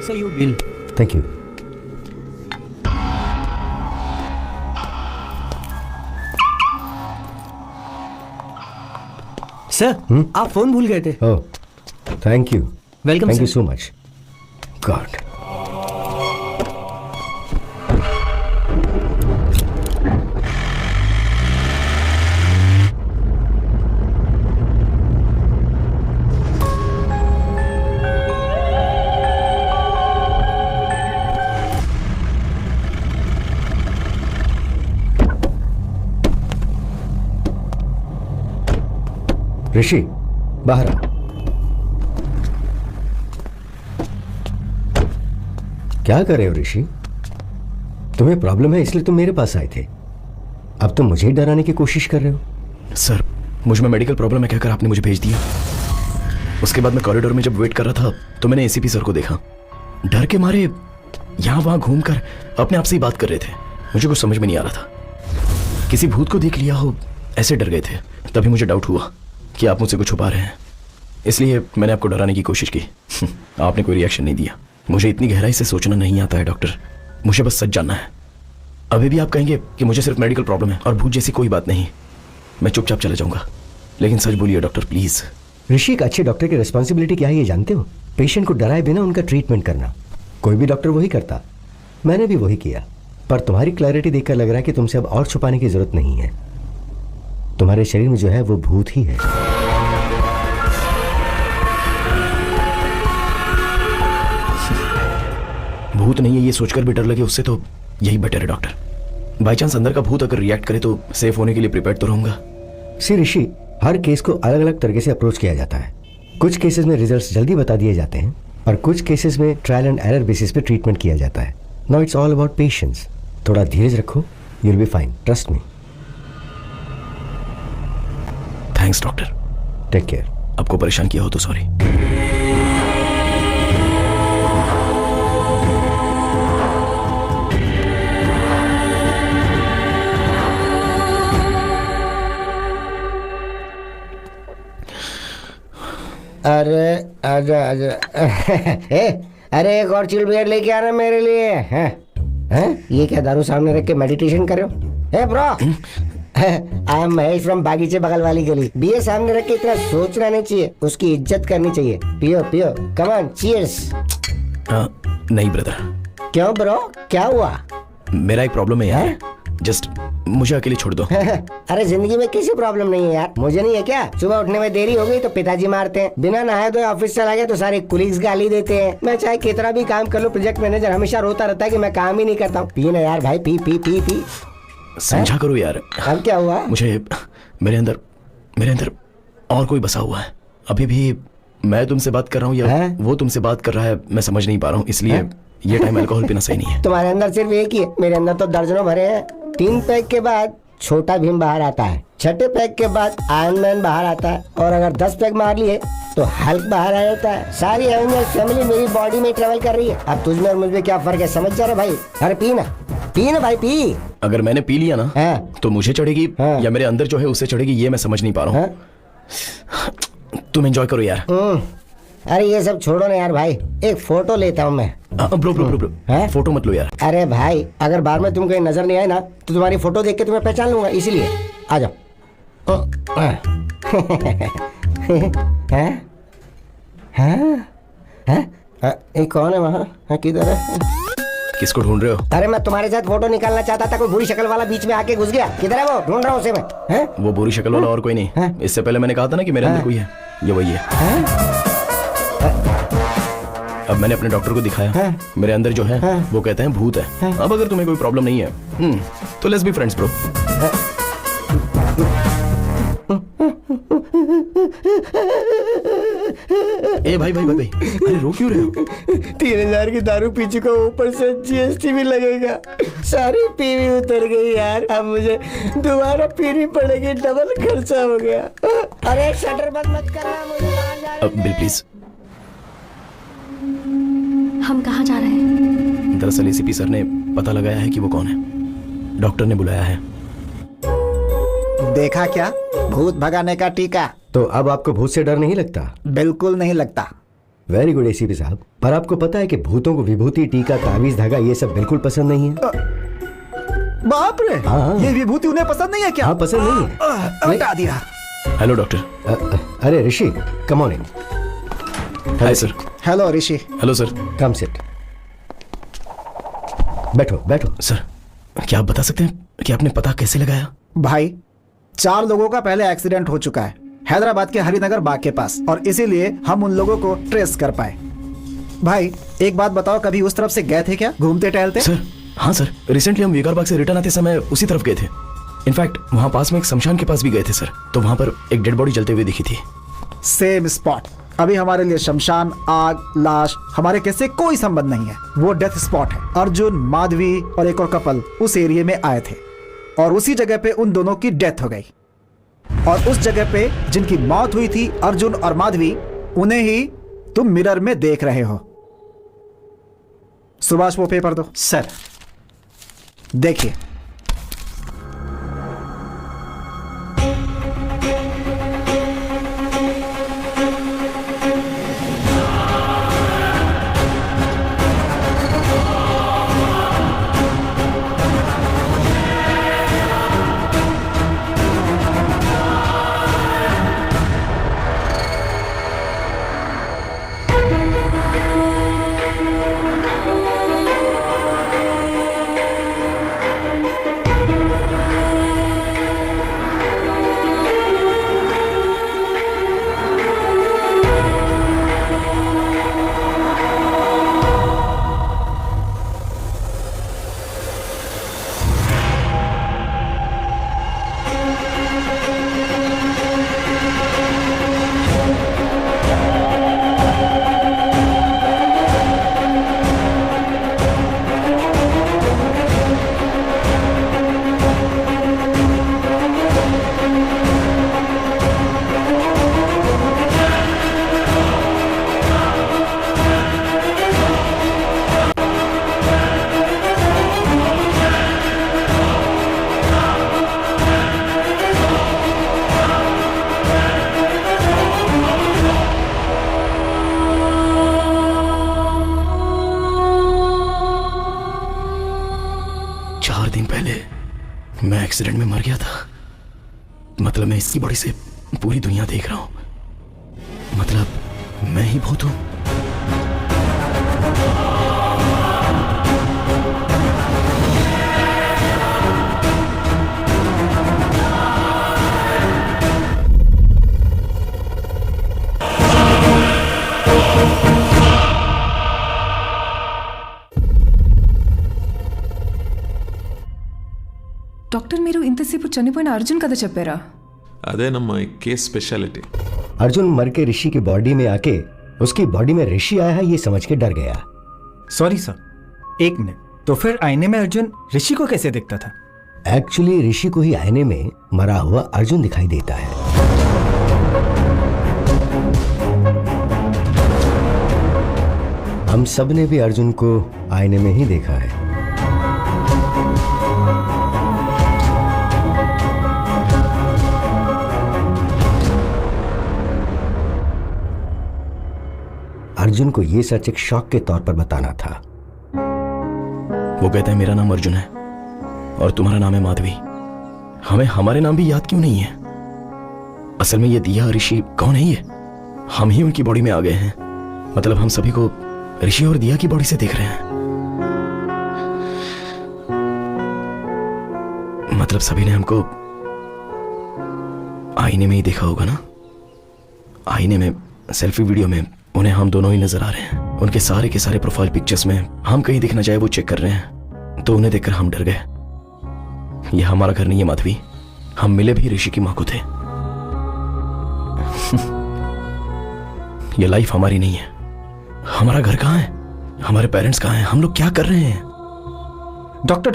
Sir, you bill. Thank you. Sir, आप फोन भूल गए थे। Oh, thank you. Welcome thank you sir. So much. God. Rishi, बाहर आ। क्या कर रहे हो ऋषि? तुम्हें प्रॉब्लम है इसलिए तुम मेरे पास आए थे। अब तुम मुझे ही डराने की कोशिश कर रहे हो। सर, मुझ में मेडिकल प्रॉब्लम है कहकर आपने मुझे भेज दिया। उसके बाद मैं कॉरिडोर में जब वेट कर रहा था तो मैंने एसीपी सर को देखा। डर के मारे यहाँ वहां घूमकर अपने आप से ही बात कर रहे थे। मुझे कुछ समझ में नहीं आ रहा था। किसी भूत को देख लिया हो ऐसे डर गए थे, तभी मुझे डाउट हुआ। कि आप मुझसे कुछ छुपा रहे हैं, इसलिए मैंने आपको डराने की कोशिश की। आपने कोई रिएक्शन नहीं दिया। मुझे इतनी गहराई से सोचना नहीं आता है डॉक्टर, मुझे बस सच जानना है। अभी भी आप कहेंगे कि मुझे सिर्फ मेडिकल प्रॉब्लम है और भूत जैसी कोई बात नहीं, मैं चुपचाप चला जाऊंगा, लेकिन सच बोलिए डॉक्टर प्लीज। ऋषि, एक अच्छे डॉक्टर की रिस्पॉन्सिबिलिटी क्या है ये जानते हो? पेशेंट को डराए बिना उनका ट्रीटमेंट करना। कोई भी डॉक्टर वही करता, मैंने भी वही किया। पर तुम्हारी क्लैरिटी देखकर लग रहा है कि तुमसे अब और छुपाने की जरूरत नहीं है। तुम्हारे शरीर में जो है वो भूत ही है। भूत नहीं है ये सोचकर भी डर लगे, उससे तो यही बेटर है डॉक्टर। बाई चांस अंदर का भूत अगर रिएक्ट करे तो सेफ होने के लिए प्रिपेयर तो रहूंगा। सी ऋषि, हर केस को अलग अलग तरीके से अप्रोच किया जाता है। कुछ केसेस में रिजल्ट्स जल्दी बता दिए जाते हैं और कुछ केसेस में ट्रायल एंड एरर बेसिस पे ट्रीटमेंट किया जाता है। Now it's all about patience. थोड़ा धीरज रखो, you will be fine, trust me. Thanks doctor. Take care. आपको परेशान किया हो तो सॉरी। अरे आजा आजा। अरे एक और चिल बियर लेके आना मेरे लिए। हैं? ये क्या दारू सामने रख के मेडिटेशन कर रहे हो? Hey bro, I am Mahesh from बागीचे बगल वाली गली। बियर सामने रख के इतना सोचना नहीं चाहिए, उसकी इज्जत करनी चाहिए। पियो पियो, कम ऑन, चीयर्स। नहीं ब्रदर। क्यों ब्रो, क्या हुआ? मेरा एक प्रॉब्लम है यार, जस्ट मुझे अकेले छोड़ दो। अरे जिंदगी में किसी प्रॉब्लम नहीं है यार, मुझे नहीं है क्या? सुबह उठने में देरी हो गई तो पिताजी मारते हैं, बिना नहाए धोए ऑफिस चला गया तो सारे कुलीग्स गाली देते हैं। मैं चाहे कितना भी काम कर लूं, प्रोजेक्ट मैनेजर हमेशा रोता रहता है कि मैं काम ही नहीं करता हूँ। पी ना यार भाई, पी पी पी पी। समझा करो यार। अब क्या हुआ? मुझे मेरे अंदर और कोई बसा हुआ है। अभी भी मैं तुमसे बात कर रहा हूँ या वो तुमसे बात कर रहा है, मैं समझ नहीं पा रहा हूँ, इसलिए ये टाइम अल्कोहल पीना सही नहीं है। तुम्हारे अंदर सिर्फ एक ही है, मेरे अंदर तो दर्जनों भरे हैं। 3 पैक के बाद छोटा भीम बाहर आता है, 6ठे पैक के बाद आयरन मैन बाहर आता है, और अगर 10 पैक मार लिए तो हल्क बाहर आ जाता है। सारी एवेंजर्स फैमिली मेरी बॉडी में ट्रेवल कर रही है। अब तुझ में और मुझ में क्या फर्क है, समझ जा रहा भाई? अरे पी ना भाई, पी। अगर मैंने पी लिया ना तो मुझे चढ़ेगी या मेरे अंदर जो है उससे चढ़ेगी, ये मैं समझ नहीं पा रहा हूँ। तुम एंजॉय करो यार। अरे ये सब छोड़ो ना यार भाई, एक फोटो लेता हूँ मैं। ब्रो फोटो मत लो यार। अरे भाई, अगर बार में तुम कहीं नजर नहीं आए ना तो तुम्हारी फोटो देख के तुम्हें पहचान लूंगा, इसीलिए आ जाओ। ये कौन है वहाँ? किधर है? किसको ढूंढ रहे हो? अरे मैं तुम्हारे साथ फोटो निकालना चाहता था, कोई बुरी शक्ल वाला बीच में आके घुस गया। किधर है वो? ढूंढ रहा हूँ उसे मैं। वो बुरी शक्ल वाला और कोई नहीं। इससे पहले मैंने कहा था ना कि मेरे अंदर कोई है, ये वही है। अब मैंने अपने डॉक्टर को दिखाया, मेरे अंदर जो है वो कहते हैं भूत है। अब अगर तुम्हें कोई प्रॉब्लम नहीं है तो लेट्स बी फ्रेंड्स ब्रो। ए भाई, अरे रो क्यों रहे हो? 3000 की दारू पी चुका, ऊपर से GST भी लगेगा। सारी पीवी उतर गई यार, अब मुझे दोबारा पीनी पड़ेगी, डबल खर्चा हो गया। अरे शटर बंद मत करना, मुझे बाहर जाने दे। Bill please. हम कहाँ जा रहे हैं? दरअसल ACP सर ने पता लगाया है कि वो कौन है, डॉक्टर ने बुलाया है। देखा क्या, भूत भगाने का टीका। तो अब आपको भूत से डर नहीं लगता? बिल्कुल नहीं लगता। वेरी गुड ACP साहब। पर आपको पता है कि भूतों को विभूति, टीका, तावीज, धागा ये सब बिल्कुल पसंद नहीं है। बाप रे, ये विभूति उन्हें पसंद नहीं है क्या? हाँ, पसंद नहीं है। हटा दिया। Hello doctor. अरे Rishi, come on in. Hi sir. Hello Rishi. Hello sir. Come sit. बैठो बैठो। सर, क्या आप बता सकते हैं कि आपने पता कैसे लगाया? भाई, 4 लोगों का पहले एक्सीडेंट हो चुका है हैदराबाद के हरिनगर बाग के पास, और इसीलिए हम उन लोगों को ट्रेस कर पाए। भाई एक बात बताओ, कभी उस तरफ से गए थे क्या, घूमते टहलते? सर हाँ सर, रिसेंटली हम विकार बाग से रिटर्न आते समय उसी तरफ गए थे। इनफैक्ट वहाँ पास में एक शमशान के पास भी गए थे सर, तो वहाँ पर एक डेड बॉडी जलते हुए दिखी थी। Same spot. अभी हमारे लिए शमशान, आग, लाश हमारे केस से कोई संबंध नहीं है, वो डेथ स्पॉट है। अर्जुन, माधवी और एक और कपल उस एरिया में आए थे और उसी जगह पे उन दोनों की डेथ हो गई। और उस जगह पे जिनकी मौत हुई थी, अर्जुन और माधवी, उन्हें ही तुम मिरर में देख रहे हो। सुभाष वो पेपर दो। सर देखिए, दिन पहले मैं एक्सीडेंट में मर गया था। मतलब मैं इसकी बॉडी से पूरी दुनिया देख रहा हूं। मतलब मैं ही भूत हूं। ಡಾಕ್ಟರ್ మీరు ఇంతసేపు చనిపోయిన అర్జున్ కథ చెప్పారా? అదే నమ్మ ఈ కేస్ స్పెషాలిటీ। अर्जुन मर के ऋषि की बॉडी में आके उसकी बॉडी में ऋषि आया है ये समझ के डर गया। सॉरी सर, एक मिनट, तो फिर आईने में अर्जुन ऋषि को कैसे दिखता था? एक्चुअली ऋषि को ही आईने में मरा हुआ अर्जुन दिखाई देता है। हम सब ने भी अर्जुन को आईने में ही देखा है। अर्जुन को ये सच एक शॉक के तौर पर बताना था। वो कहता है मेरा नाम अर्जुन है और तुम्हारा नाम है माधवी। हमें हमारे नाम भी याद क्यों नहीं है? असल में ये दिया ऋषि कौन है? ये हम ही उनकी बॉडी में आ गए हैं। मतलब हम सभी को ऋषि और दिया की बॉडी से देख रहे हैं। मतलब सभी ने हमको आईने में ही देखा होगा ना। आईने में, सेल्फी वीडियो में उन्हें हम दोनों ही नजर आ रहे हैं। उनके सारे के सारे प्रोफाइल पिक्चर्स में हम कहीं दिख ना जाए वो चेक कर रहे हैं। तो उन्हें देखकर हम डर गए। ये हमारा घर नहीं है माधवी। हम मिले भी ऋषि की मां को थे। ये लाइफ हमारी नहीं है। हमारा घर कहां है? हमारे पेरेंट्स कहां हैं? हम लोग क्या कर रहे हैं? डॉक्टर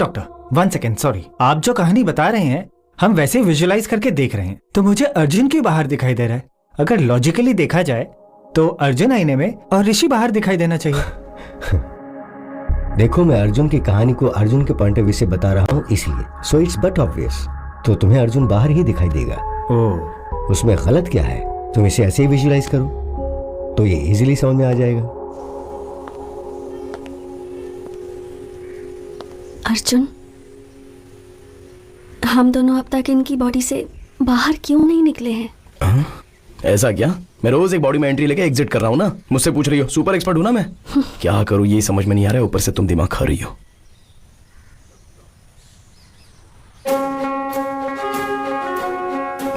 1 सेकेंड, सॉरी, आप जो कहानी बता रहे हैं हम वैसे विजुअलाइज करके देख रहे हैं, तो मुझे अर्जुन क्यों बाहर दिखाई दे रहा है? अगर लॉजिकली देखा जाए तो अर्जुन आईने में और ऋषि बाहर दिखाई देना चाहिए। देखो, मैं अर्जुन की कहानी को अर्जुन के पॉइंट ऑफ व्यू से बता रहा हूँ इसलिए, सो इट्स बट ऑब्वियस। तो तुम्हें अर्जुन बाहर ही दिखाई देगा। ओह, उसमें गलत क्या है? तुम इसे ऐसे ही विजुअलाइज करो तो ये इजीली समझ में आ जाएगा। अर्जुन, हम दोनों अब तक इनकी बॉडी से बाहर क्यों नहीं निकले हैं? ऐसा क्या? मैं रोज एक बॉडी में एंट्री लेके एग्जिट कर रहा हूं ना। मुझसे पूछ रही हो? सुपर एक्सपर्ट हूं ना मैं। क्या करूं ये समझ में नहीं आ रहा है। ऊपर से तुम दिमाग खा रही हो।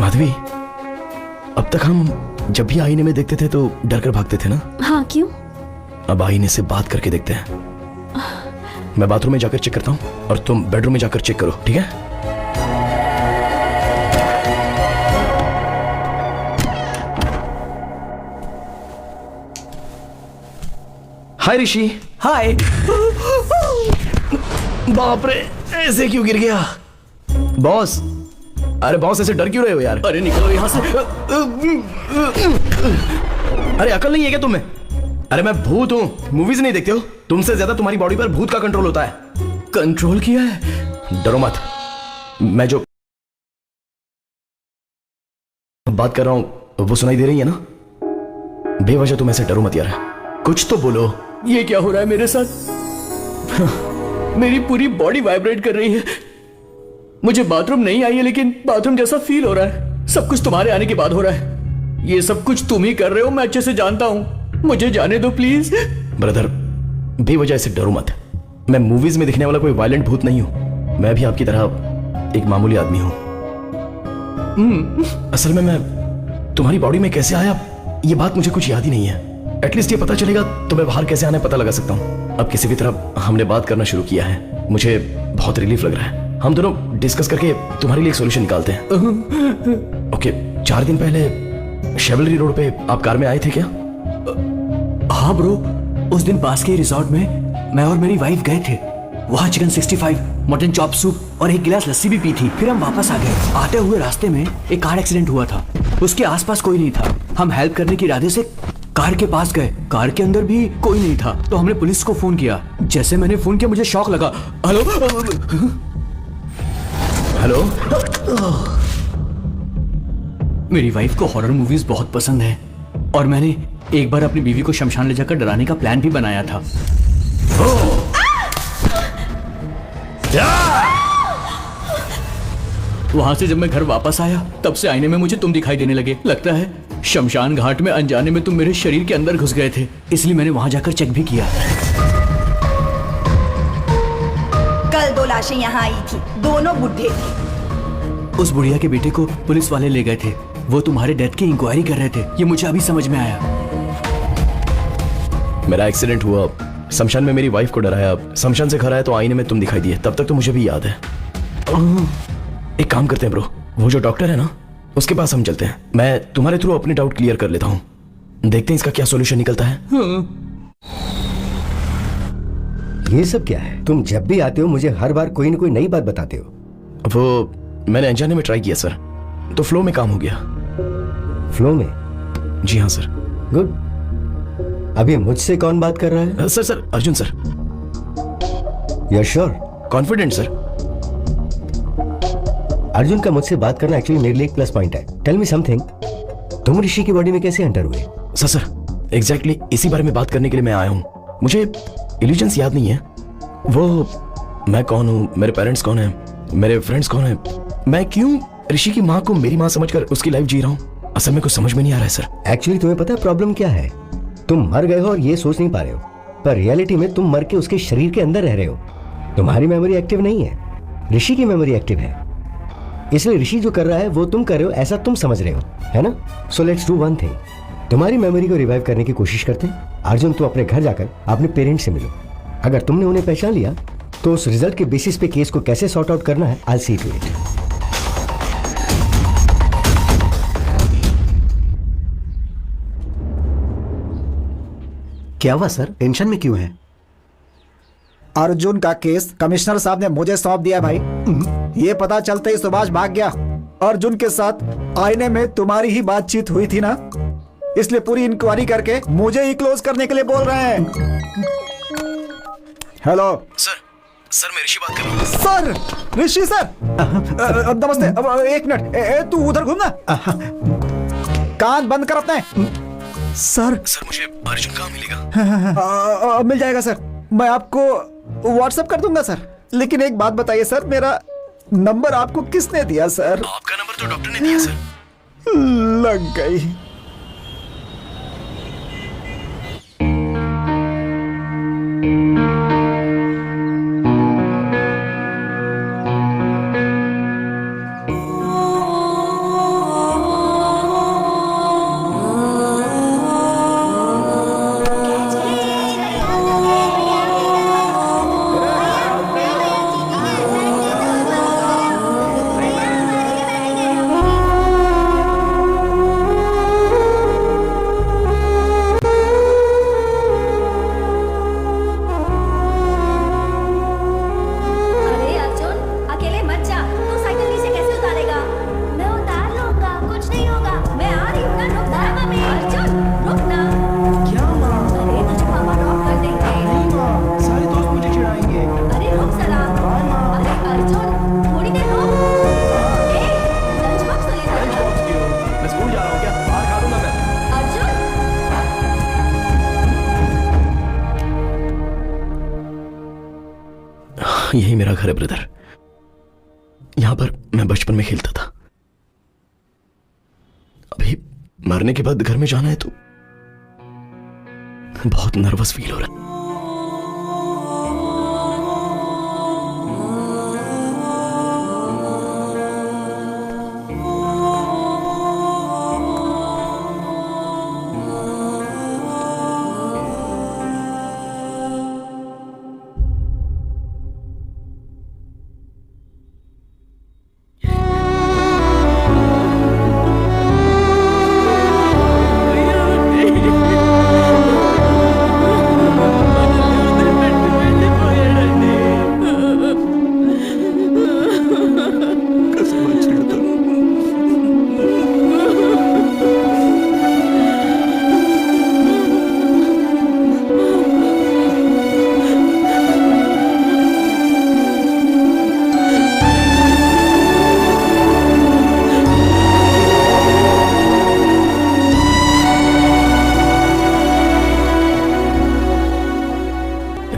माधवी, अब तक हम जब भी आईने में देखते थे तो डर कर भागते थे ना। हाँ, क्यों? अब आईने से बात करके देखते हैं। मैं बाथरूम में जाकर चेक करता हूं और तुम बेडरूम में जाकर चेक करो, ठीक है? हाय ऋषि। हाय। बाप रे, ऐसे क्यों गिर गया? बॉस, अरे बॉस ऐसे डर क्यों रहे हो यार? अरे निकलो यहाँ से। अरे अकल नहीं है क्या तुम्हें? अरे मैं भूत हूँ, मूवीज नहीं देखते हो? तुमसे ज्यादा तुम्हारी बॉडी पर भूत का कंट्रोल होता है। कंट्रोल किया है? डरो मत। मैं जो बात कर रहा हूं वो सुनाई दे रही है ना? बेवजह तुम ऐसे डरो मत यार, कुछ तो बोलो। ये क्या हो रहा है मेरे साथ? मेरी पूरी बॉडी वाइब्रेट कर रही है। मुझे बाथरूम नहीं आई है लेकिन बाथरूम जैसा फील हो रहा है। सब कुछ तुम्हारे आने के बाद हो रहा है। ये सब कुछ तुम ही कर रहे हो, मैं अच्छे से जानता हूं। मुझे जाने दो प्लीज। ब्रदर, बेवजह से डरो मत। मैं मूवीज में दिखने वाला कोई वायलेंट भूत नहीं हूं। मैं भी आपकी तरह एक मामूली आदमी हूं। असल में मैं तुम्हारी बॉडी में कैसे आया ये बात मुझे कुछ याद ही नहीं है। एटलीस्ट ये पता चलेगा तो मैं बाहर कैसे आना पता लगा सकता हूँ। अब किसी भी तरह हमने बात करना शुरू किया है। मुझे बहुत रिलीफ लग रहा है। हम दोनों डिस्कस करके तुम्हारे लिए एक सॉल्यूशन निकालते हैं। ओके, 4 दिन पहले शेवलरी रोड पे आप कार में आए थे क्या? हाँ ब्रो, उस दिन पास के रिजॉर्ट में मैं और मेरी वाइफ गए थे। वहाँ चिकन 65, मटन चॉप सूप और एक गिलास लस्सी भी पी थी। फिर हम वापस आ गए। आते हुए रास्ते में एक कार एक्सीडेंट हुआ था। उसके आसपास कोई नहीं था। हम हेल्प करने के इरादे से कार के पास गए। कार के अंदर भी कोई नहीं था तो हमने पुलिस को फोन किया। जैसे मैंने फोन किया मुझे शॉक लगा। Hello hello. मेरी वाइफ को हॉरर मूवीज बहुत पसंद है और मैंने एक बार अपनी बीवी को शमशान ले जाकर डराने का प्लान भी बनाया था। वहाँ से जब मैं घर वापस आया तब से आईने में मुझे तुम दिखाई देने लगे। लगता है शमशान घाट में अनजाने में तुम मेरे शरीर के अंदर घुस गए थे, इसलिए मैंने वहाँ जाकर चेक भी किया। कल 2 लाशें यहाँ आई थी, दोनों बुढ़े थे। उस बुढ़िया के बेटे को पुलिस वाले ले गए थे, वो तुम्हारे डेथ की इंक्वायरी कर रहे थे, ये मुझे अभी समझ में आया। मेरा एक्सीडेंट हुआ, शमशान में मेरी वाइफ को डराया, शमशान से घर आया तो आईने में तुम दिखाई दिए, तब तक तो मुझे भी याद है। एक काम करते हैं ब्रो, वो जो डॉक्टर है ना उसके पास हम चलते हैं, मैं तुम्हारे थ्रू अपने डाउट क्लियर कर लेता हूँ, देखते हैं इसका क्या सॉल्यूशन निकलता है। ये सब क्या है? तुम जब भी आते हो मुझे हर बार कोई ना कोई नई बात बताते हो। वो मैंने अनजाने में ट्राई किया सर, तो फ्लो में काम हो गया। फ्लो में? जी हाँ सर। गुड। अभी मुझसे कौन बात कर रहा है? Sir Arjun sir. You are sure? Confident sir. Arjun का मुझसे बात करना एक्चुअली मेरे लिए एक प्लस पॉइंट है। टेल मी समथिंग, तुम ऋषि की बॉडी में कैसे एंटर हुए? सर एग्जैक्टली इसी बारे में बात करने के लिए मैं आया हूँ। मुझे इल्यूजन्स याद नहीं है, वो मैं कौन हूँ, मेरे पेरेंट्स कौन है, मेरे फ्रेंड्स कौन है, मैं क्यों ऋषि की माँ को मेरी माँ समझकर उसकी लाइफ जी रहा हूँ, असल में कुछ समझ में नहीं आ रहा है सर। एक्चुअली तुम्हें पता है प्रॉब्लम क्या है? तुम मर गए हो और ये सोच नहीं पा रहे हो, पर रियलिटी में तुम मर के उसके शरीर के अंदर रह रहे हो। तुम्हारी मेमोरी एक्टिव नहीं है, ऋषि की मेमोरी एक्टिव है, इसलिए ऋषि जो कर रहा है वो तुम कर रहे हो ऐसा तुम समझ रहे हो, है ना? So let's do one thing, तुम्हारी मेमोरी को रिवाइव करने की कोशिश करते हैं। अर्जुन तुम अपने घर जाकर अपने पेरेंट्स से मिलो, अगर तुमने उन्हें पहचान लिया तो उस रिजल्ट के बेसिस पे केस को कैसे सॉर्ट आउट करना है, आई सी टू इट। क्या हुआ सर, टेंशन में क्यों है? अर्जुन का केस कमिश्नर साहब ने मुझे सौंप दिया भाई। ये पता चलते ही सुभाष भाग गया। अर्जुन के साथ आईने में तुम्हारी ही बातचीत हुई थी ना, इसलिए पूरी इंक्वायरी करके मुझे ही क्लोज करने के लिए बोल रहे हैं। हेलो सर मैं ऋषि बात कर रहा हूँ। सर, ऋषि सर, नमस्ते। अब एक मिनट, तू उधर घूमना, कान बंद कर अपने। सर मुझे अर्जुन कहाँ मिलेगा? मिल जाएगा सर, मैं आपको व्हाट्सएप कर दूंगा सर। लेकिन एक बात बताइए सर, मेरा नंबर आपको किसने दिया सर? आपका नंबर तो डॉक्टर ने दिया सर। लग गई। यही मेरा घर है ब्रदर, यहां पर मैं बचपन में खेलता था। अभी मरने के बाद घर में जाना है तो बहुत नर्वस फील हो रहा है।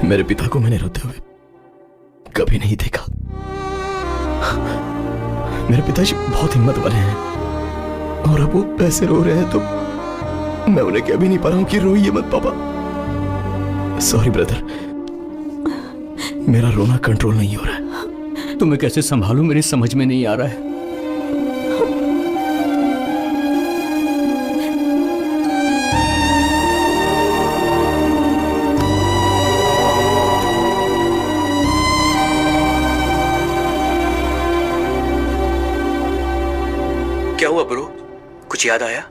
मेरे पिता को मैंने रोते हुए कभी नहीं देखा। मेरे पिताजी बहुत हिम्मत वाले हैं और अब वो पैसे रो रहे हैं तो मैं उन्हें कह भी नहीं पा रहा हूं कि रोइए मत पापा। सॉरी ब्रदर, मेरा रोना कंट्रोल नहीं हो रहा है। तुम्हें कैसे संभालूं मेरी समझ में नहीं आ रहा है। क्या हुआ ब्रो, कुछ याद आया?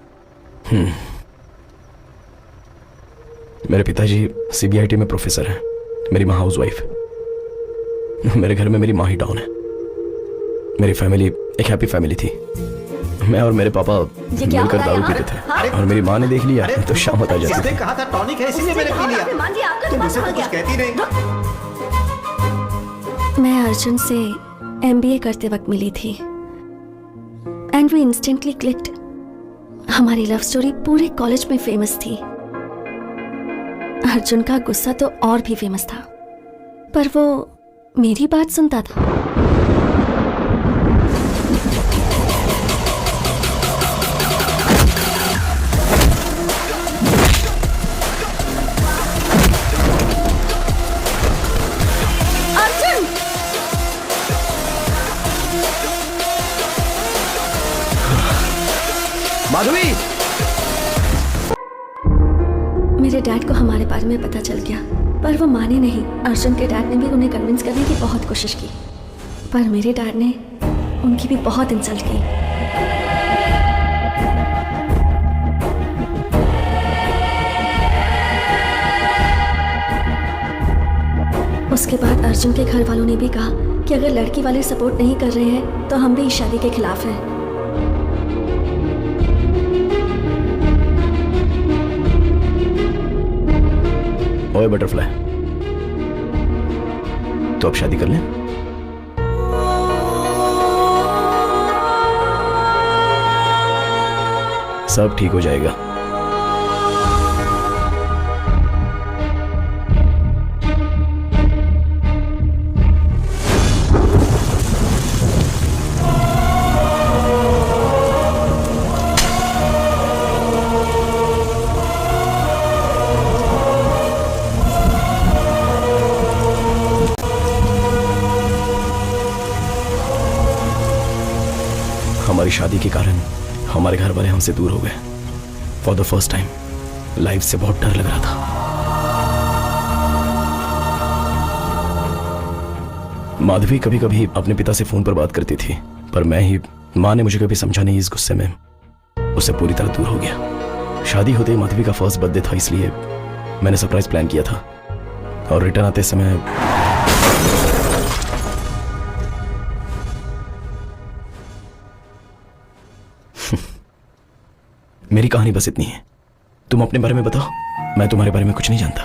मेरे पिताजी सीबीआईटी में प्रोफेसर हैं, मेरी माँ हाउस वाइफ। मेरे घर में मेरी माँ ही डाउन है। मेरी फैमिली एक हैप्पी फैमिली थी। मैं और मेरे पापा मिलकर दारू पीते थे और मेरी माँ ने देख लिया तो शाम आ जाती किसने थी। कहा था टॉनिक है इसीलिए मैंने पी लिया। तुम मुझसे तो कुछ कहती नहीं। मैं अर्जुन से एमबीए करते वक्त मिली थी एंड वी इंस्टेंटली क्लिक्ड। हमारी लव स्टोरी पूरे कॉलेज में फेमस थी। अर्जुन का गुस्सा तो और भी फेमस था, पर वो मेरी बात सुनता था। अर्जुन! माधवी! मेरे डैड को हमारे बारे में पता चल गया, पर वो माने नहीं। अर्जुन के डैड ने भी उन्हें कन्विंस करने की बहुत कोशिश की, पर मेरे डैड ने उनकी भी बहुत इंसल्ट की। उसके बाद अर्जुन के घर वालों ने भी कहा कि अगर लड़की वाले सपोर्ट नहीं कर रहे हैं तो हम भी इस शादी के खिलाफ हैं। ओए बटरफ्लाई, तो अब शादी कर लें? सब ठीक हो जाएगा। हमारी शादी के कारण हमारे घर वाले हमसे दूर हो गए। For the first time life से बहुत डर लग रहा था। माधवी कभी कभी अपने पिता से फोन पर बात करती थी, पर माँ ने मुझे कभी समझा नहीं। इस गुस्से में उससे पूरी तरह दूर हो गया। शादी होते ही माधवी का फर्स्ट बर्थडे था, इसलिए मैंने सरप्राइज प्लान किया था और रिटर्न आते समय मेरी कहानी बस इतनी है। तुम अपने बारे में बताओ, मैं तुम्हारे बारे में कुछ नहीं जानता।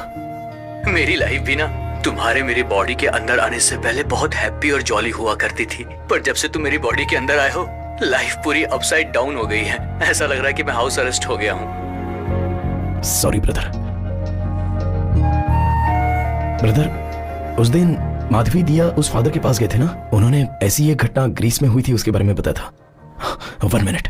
मेरी लाइफ भी ना तुम्हारे मेरी बॉडी के अंदर आने से पहले बहुत हैप्पी और जॉली हुआ करती थी, पर जब से तुम मेरी बॉडी के अंदर आए हो लाइफ पूरी अपसाइड डाउन हो गई है। ऐसा लग रहा है कि मैं हाउस अरेस्ट हो गया हूँ। Sorry brother. उस दिन माधवी दिया उस फादर के पास गए थे ना, उन्होंने ऐसी एक घटना ग्रीस में हुई थी उसके बारे में बताया था। 1 मिनट।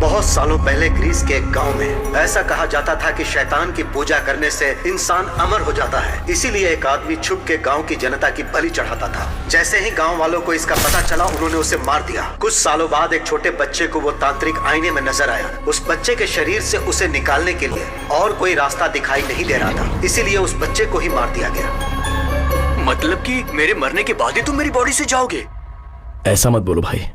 बहुत सालों पहले ग्रीस के एक गांव में ऐसा कहा जाता था कि शैतान की पूजा करने से इंसान अमर हो जाता है। इसीलिए एक आदमी छुप के गांव की जनता की बलि चढ़ाता था। जैसे ही गांव वालों को इसका पता चला, उन्होंने उसे मार दिया। कुछ सालों बाद एक छोटे बच्चे को वो तांत्रिक आईने में नजर आया। उस बच्चे के शरीर से उसे निकालने के लिए और कोई रास्ता दिखाई नहीं दे रहा था, इसीलिए उस बच्चे को ही मार दिया गया। मतलब कि मेरे मरने के बाद ही तुम मेरी बॉडी से जाओगे? ऐसा मत बोलो भाई,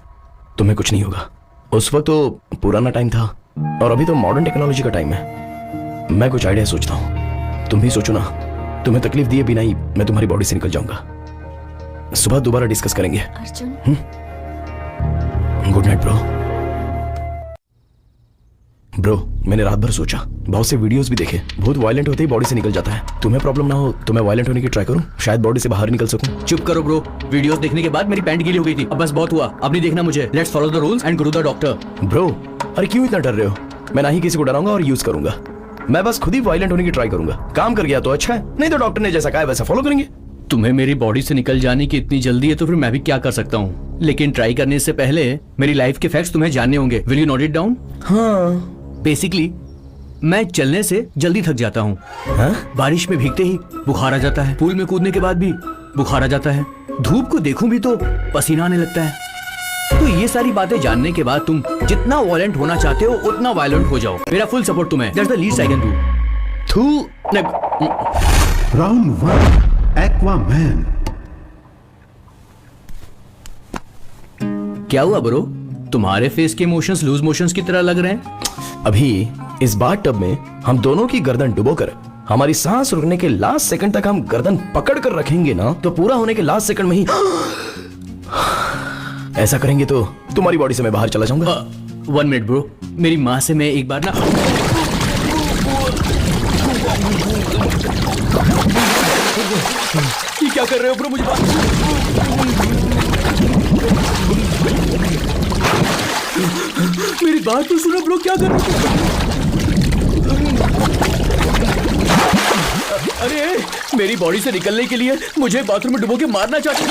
तुम्हें कुछ नहीं होगा। उस वक्त तो पुराना टाइम था और अभी तो मॉडर्न टेक्नोलॉजी का टाइम है। मैं कुछ आइडिया सोचता हूँ, तुम भी सोचो ना। तुम्हें तकलीफ दिए बिना ही मैं तुम्हारी बॉडी से निकल जाऊंगा। सुबह दोबारा डिस्कस करेंगे। Arjun, good night bro. मैंने रात भर सोचा, बहुत से वीडियोस भी देखे। बहुत वायलेंट होते ही बॉडी से निकल जाता है। तुम्हें प्रॉब्लम ना हो तो मैं वायलेंट होने की ट्राई करूं, शायद बॉडी से बाहर निकल सकूं। चुप करो ब्रो, वीडियोस देखने के बाद मेरी पैंट गीली हो गई थी। अब बस बहुत हुआ, अब नहीं देखना मुझे। Let's follow the rules and go to the doctor. Bro, अरे क्यों इतना डर रहे हो? मैं ना ही किसी को डराऊंगा और यूज करूंगा। मैं बस खुद ही वायलेंट होने की ट्राई करूंगा। काम कर गया तो अच्छा है, नहीं तो डॉक्टर ने जैसा कहा है वैसा फॉलो करेंगे। तुम्हें मेरी बॉडी से निकल जाने की इतनी जल्दी है तो फिर मैं भी क्या कर सकता हूँ, लेकिन ट्राई करने से पहले मेरी लाइफ के फैक्ट्स तुम्हें जानने होंगे। Will you note it down? हाँ। बेसिकली मैं चलने से जल्दी थक जाता हूँ। बारिश में भीगते ही बुखार आ जाता है, पूल में कूदने के बाद भी बुखार आ जाता है, धूप को देखूं भी तो पसीना आने लगता है। तो ये सारी बातें जानने के बाद तुम जितना वायलेंट होना चाहते हो उतना वायलेंट हो जाओ। मेरा फुल सपोर्ट तुम्हें। That's the least I can do. Round 1 Aquaman. क्या हुआ ब्रो? तुम्हारे फेस के इमोशंस लूज मोशंस की तरह लग रहे हैं। अभी इस बाथ टब में हम दोनों की गर्दन डुबोकर हमारी सांस रुकने के लास्ट सेकंड तक हम गर्दन पकड़ कर रखेंगे ना, तो पूरा होने के लास्ट सेकंड में ही ऐसा करेंगे तो तुम्हारी बॉडी से मैं बाहर चला जाऊंगा। 1 मिनट ब्रो, मेरी माँ से मैं एक बार ना ये क्या कर रहे हो ब्रो? मुझे मेरी बात तो सुनो ब्रो, क्या कर रहे हो? अरे मेरी बॉडी से निकलने के लिए मुझे बाथरूम में डुबो के मारना चाहते हो?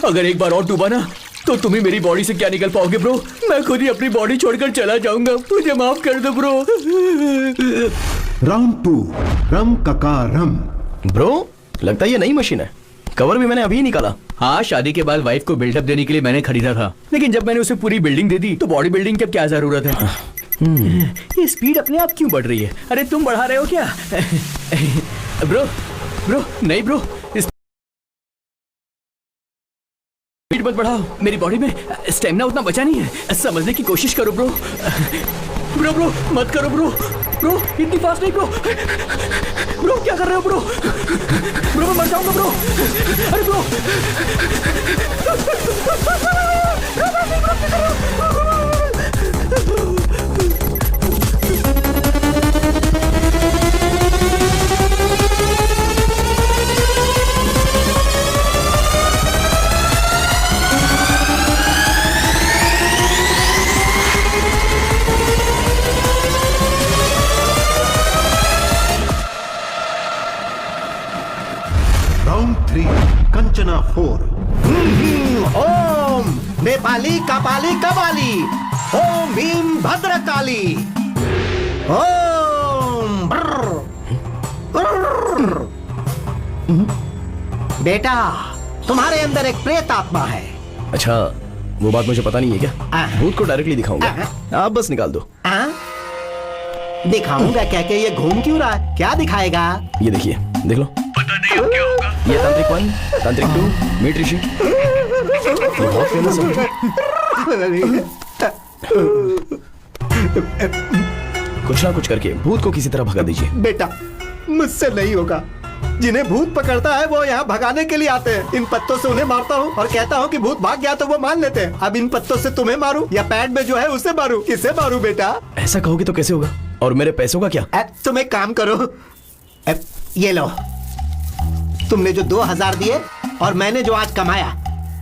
अगर एक बार और डूबा ना तो तुम ही मेरी बॉडी से क्या निकल पाओगे ब्रो। मैं खुद ही अपनी बॉडी छोड़कर चला जाऊंगा, मुझे माफ कर दो ब्रो। राउंड 2 रम कका रम। ब्रो लगता है ये नई मशीन है, कवर भी मैंने अभी निकाला। हाँ, शादी के बाद वाइफ को बिल्डअप देने के लिए मैंने खरीदा था, लेकिन जब मैंने उसे पूरी बिल्डिंग दे दी तो बॉडी बिल्डिंग की अब क्या जरूरत है। ये स्पीड अपने आप क्यों बढ़ रही है? अरे तुम बढ़ा रहे हो क्या? ब्रो ब्रो नहीं ब्रो, स्पीड मत बढ़ाओ, मेरी बॉडी में स्टेमिना उतना बचा नहीं है। समझने की कोशिश करो ब्रो। ब्रो ब्रो मत करो ब्रो। ब्रो इतनी फास्ट नहीं ब्रो। ब्रो क्या कर रहे हो ब्रो? ब्रो मैं मर जाऊंगा ब्रो। अरे ब्रो राउंड 3 कंचना 4। ओम नेपाली कपाली कबाली, ओम भीम भद्रकाली, ओम बेटा तुम्हारे अंदर एक प्रेत आत्मा है। अच्छा वो बात मुझे पता नहीं है क्या? भूत को डायरेक्टली दिखाऊंगा, आप बस निकाल दो। दिखाऊंगा कह के ये घूम क्यों रहा है? क्या दिखाएगा? ये देखिए, देख लो। पता नहीं अब क्या होगा। ये तांत्रिक 1, तांत्रिक 2, मीट ऋषि। ये बहुत फेमस है। कुछ ना कुछ करके भूत को किसी तरह भगा दीजिए। बेटा मुझसे नहीं होगा, जिन्हें भूत पकड़ता है वो यहाँ भगाने के लिए आते हैं। इन पत्तों से उन्हें मारता हूँ और कहता हूँ कि भूत भाग गया तो वो मान लेते हैं। अब इन पत्तों से तुम्हें मारूं या पैड में जो है उसे मारूं? किसे मारूं बेटा? ऐसा कहोगे तो कैसे होगा? और मेरे पैसों का क्या? तुम एक काम करो, ये लो, तुमने जो 2000 दिए और मैंने जो आज कमाया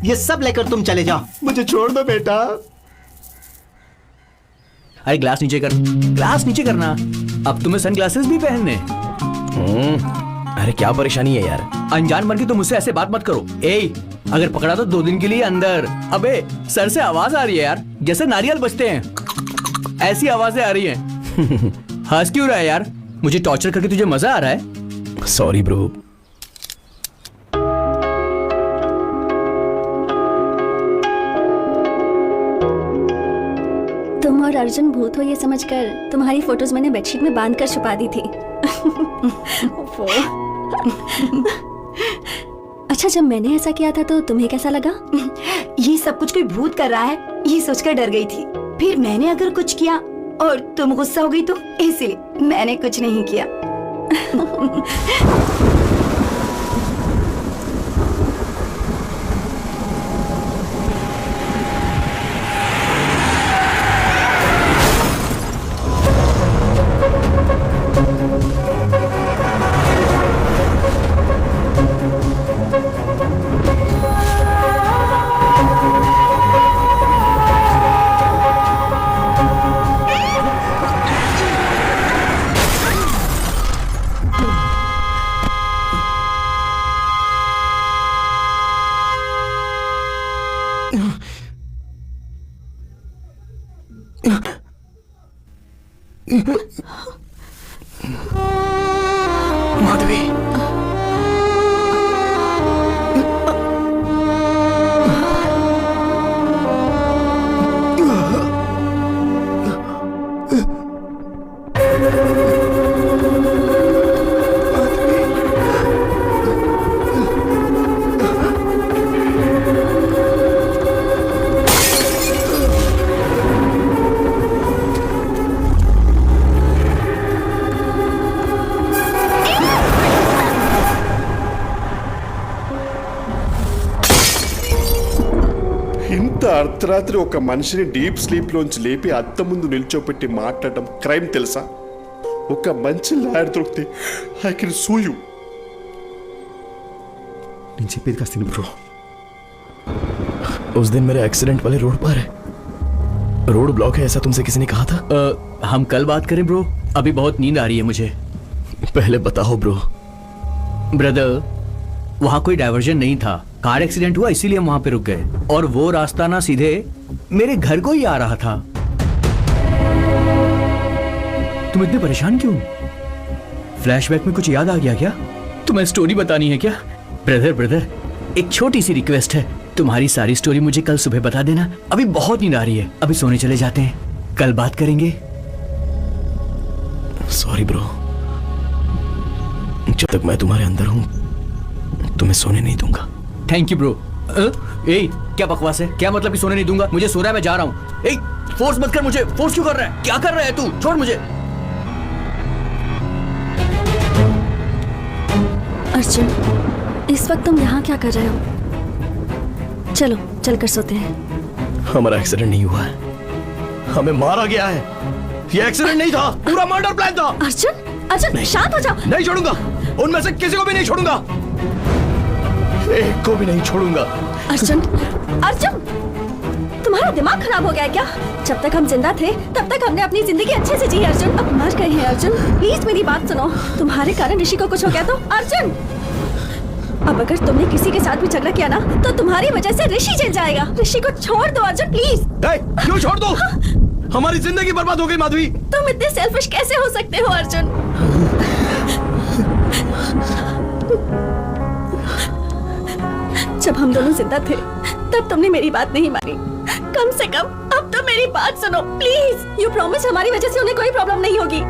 ये सब लेकर तुम चले जाओ, मुझे छोड़ दो बेटा। अरे ग्लास नीचे कर, ग्लास नीचे करना। अब तुम्हें सनग्लासेस भी पहनने। अरे क्या परेशानी है यार? अनजान बन के तुम मुझसे ऐसे बात मत करो। ए अगर पकड़ा तो 2 दिन के लिए अंदर। अबे सर से आवाज आ रही है यार, जैसे नारियल बजते हैं, ऐसी आवाजें आ रही हैं। हंस क्यों रहा है यार? मुझे टॉर्चर करके तुझे मजा आ रहा है? Sorry bro. तुम और अर्जुन भूत हो ये समझकर तुम्हारी फोटोज मैंने बेडशीट में बांध कर छुपा दी थी। अच्छा जब मैंने ऐसा किया था तो तुम्हें कैसा लगा? ये सब कुछ कोई भूत कर रहा है ये सोचकर डर गई थी। फिर मैंने अगर कुछ किया और तुम गुस्सा हो गई तो इसलिए मैंने कुछ नहीं किया। माधवी, ఇంత అర్ధరాత్రి ఒక మనిషిని డీప్ స్లీప్ లోంచి లేపి అద్దం ముందు నిల్చోపెట్టి మాట్లాడటం క్రైమ్ తెలుసా? ఒక మంచి లాయర్ దొరికితే ఐ కెన్ సూ యూ. నేను చెప్పేది కాస్త విను బ్రో. उस दिन मेरे एक्सीडेंट वाले रोड पर है. रोड ब्लॉक है ऐसा तुमसे किसी ने कहा था? हम कल बात करें ब्रो, अभी बहुत नींद आ रही है मुझे. पहले बताओ ब्रो. ब्रदर, वहाँ कोई डायवर्जन नहीं था, कार एक्सीडेंट हुआ इसीलिए हम वहाँ पे रुक गए, और वो रास्ता ना सीधे मेरे घर को ही आ रहा था. तुम इतने परेशान क्यों? फ्लैशबैक में कुछ याद आ गया क्या? तुम्हें स्टोरी बतानी है क्या? ब्रदर, एक छोटी सी रिक्वेस्ट है, तुम्हारी सारी स्टोरी मुझे कल सुबह बता देना. अभी बहुत नींद आ रही है, अभी सोने चले जाते हैं, कल बात करेंगे. सॉरी ब्रो, जब तक मैं तुम्हारे अंदर हूं तुम्हें सोने नहीं दूंगा. Thank you bro. ए, क्या बकवास है? क्या मतलब कि सोने नहीं दूंगा? मुझे सोना है, मैं जा रहा हूँ. ए, फोर्स मत कर मुझे. फोर्स क्यों कर रहा है? क्या कर रहा है तू? छोड़ मुझे. अर्जुन, इस वक्त तुम यहाँ क्या कर रहे हो? चलो चलकर सोते हैं. हमारा एक्सीडेंट नहीं हुआ है, हमें मारा गया है. ये एक्सीडेंट नहीं था, पूरा मर्डर प्लान था. अर्जुन, शांत हो जाओ. नहीं छोड़ूंगा, उनमें से किसी को भी नहीं छोड़ूंगा, एक को भी नहीं छोड़ूंगा. अर्जुन, तुम्हारा दिमाग खराब हो गया है क्या? जब तक हम जिंदा थे तब तक हमने अपनी जिंदगी अच्छे से जी. अर्जुन, अब मर गए हैं. अर्जुन, प्लीज मेरी बात सुनो. तुम्हारे कारण ऋषि को कुछ हो गया तो अर्जुन, अब अगर तुमने किसी के साथ भी झगड़ा किया ना तो तुम्हारी वजह से ऋषि जेल जाएगा. ऋषि को छोड़ दो अर्जुन, प्लीज. क्यों छोड़ दो? हमारी जिंदगी बर्बाद हो गई माधवी. तुम इतने सेल्फिश कैसे हो सकते हो अर्जुन? जब हम दोनों जिंदा थे तब तुमने मेरी बात नहीं मानी. कम से कम अब तो मेरी बात सुनो प्लीज. यू प्रॉमिस हमारी वजह से उन्हें कोई प्रॉब्लम नहीं होगी.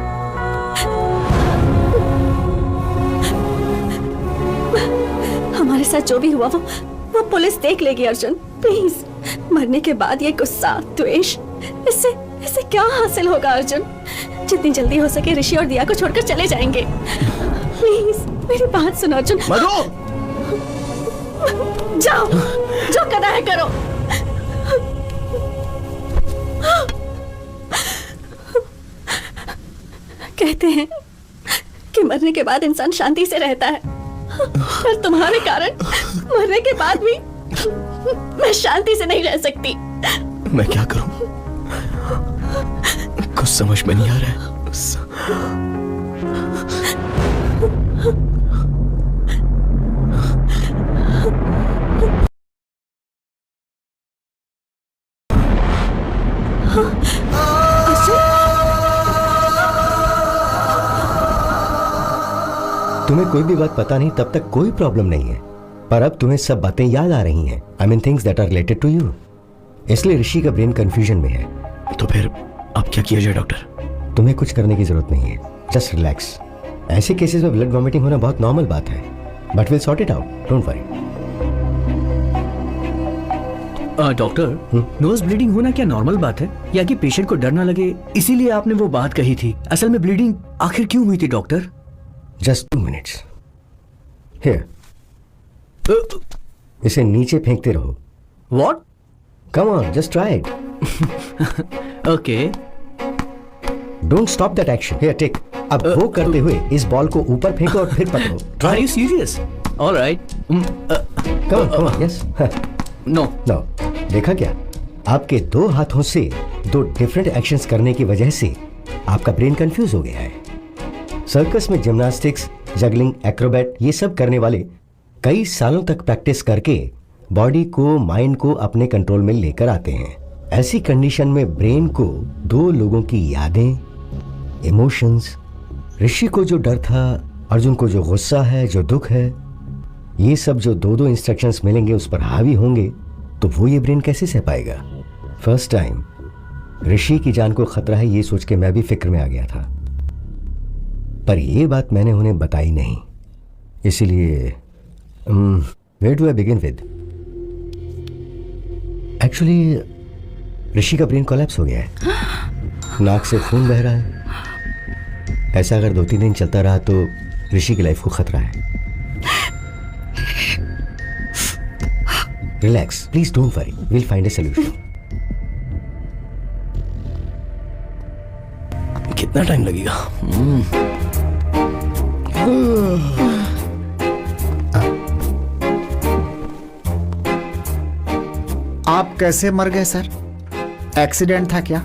हमारे साथ जो भी हुआ वो पुलिस देख लेगी अर्जुन. प्लीज, मरने के बाद ये गुस्सा, द्वेष, इससे क्या हासिल होगा अर्जुन? जितनी जल्दी हो सके ऋषि और दिया को छोड़कर चले जाएंगे. प्लीज मेरी बात सुनो अर्जुन. जाओ, जो करना है करो. कहते हैं कि मरने के बाद इंसान शांति से रहता है, पर तुम्हारे कारण मरने के बाद भी मैं शांति से नहीं रह सकती. मैं क्या करूं? कुछ समझ में नहीं आ रहा है. तुम्हें कोई भी बात पता नहीं तब तक कोई प्रॉब्लम नहीं है, पर अब तुम्हें सब बातें याद आ रही हैं. I mean things that are related to you. इसलिए ऋषि का ब्रेन कंफ्यूजन में है. तो फिर अब क्या किया जाए डॉक्टर? तुम्हें कुछ करने की जरूरत नहीं है, जस्ट रिलैक्स. ऐसे केसेस में ब्लड वॉमिटिंग होना बहुत नॉर्मल बात है, but will sort it out, don't worry. Doctor, nose bleeding होना क्या नॉर्मल बात है, या कि पेशेंट को डर ना लगे इसीलिए आपने वो बात कही थी? असल में ब्लीडिंग आखिर क्यों हुई थी डॉक्टर? Just 2 minutes. Here. इसे नीचे फेंकते रहो. What? Come on, just try it. Okay. Don't stop that action. Here, take. अब वो करते हुए इस बॉल को ऊपर फेंको और फिर पकड़ो. Are you serious? All right. Come on, yes. No. No. देखा क्या? आपके 2 हाथों से 2 डिफरेंट एक्शंस करने की वजह से आपका ब्रेन कंफ्यूज हो गया है. सर्कस में जिम्नास्टिक्स, जगलिंग, एक्रोबैट ये सब करने वाले कई सालों तक प्रैक्टिस करके बॉडी को, माइंड को अपने कंट्रोल में लेकर आते हैं. ऐसी कंडीशन में ब्रेन को 2 लोगों की यादें, इमोशंस, ऋषि को जो डर था, अर्जुन को जो गुस्सा है, जो दुख है, ये सब जो दो दो इंस्ट्रक्शंस मिलेंगे उस पर हावी होंगे तो वो ये ब्रेन कैसे सह पाएगा? फर्स्ट टाइम ऋषि की जान को खतरा है ये सोच के मैं भी फिक्र में आ गया था, पर ये बात मैंने उन्हें बताई नहीं। इसीलिए where do I begin with? Actually Rishi का ब्रेन कोलैप्स हो गया है, नाक से खून बह रहा है। ऐसा अगर 2-3 दिन चलता रहा तो ऋषि की लाइफ को खतरा है। Relax please, don't worry, will find A solution. कितना टाइम लगेगा? आप कैसे मर गए सर? एक्सीडेंट था क्या?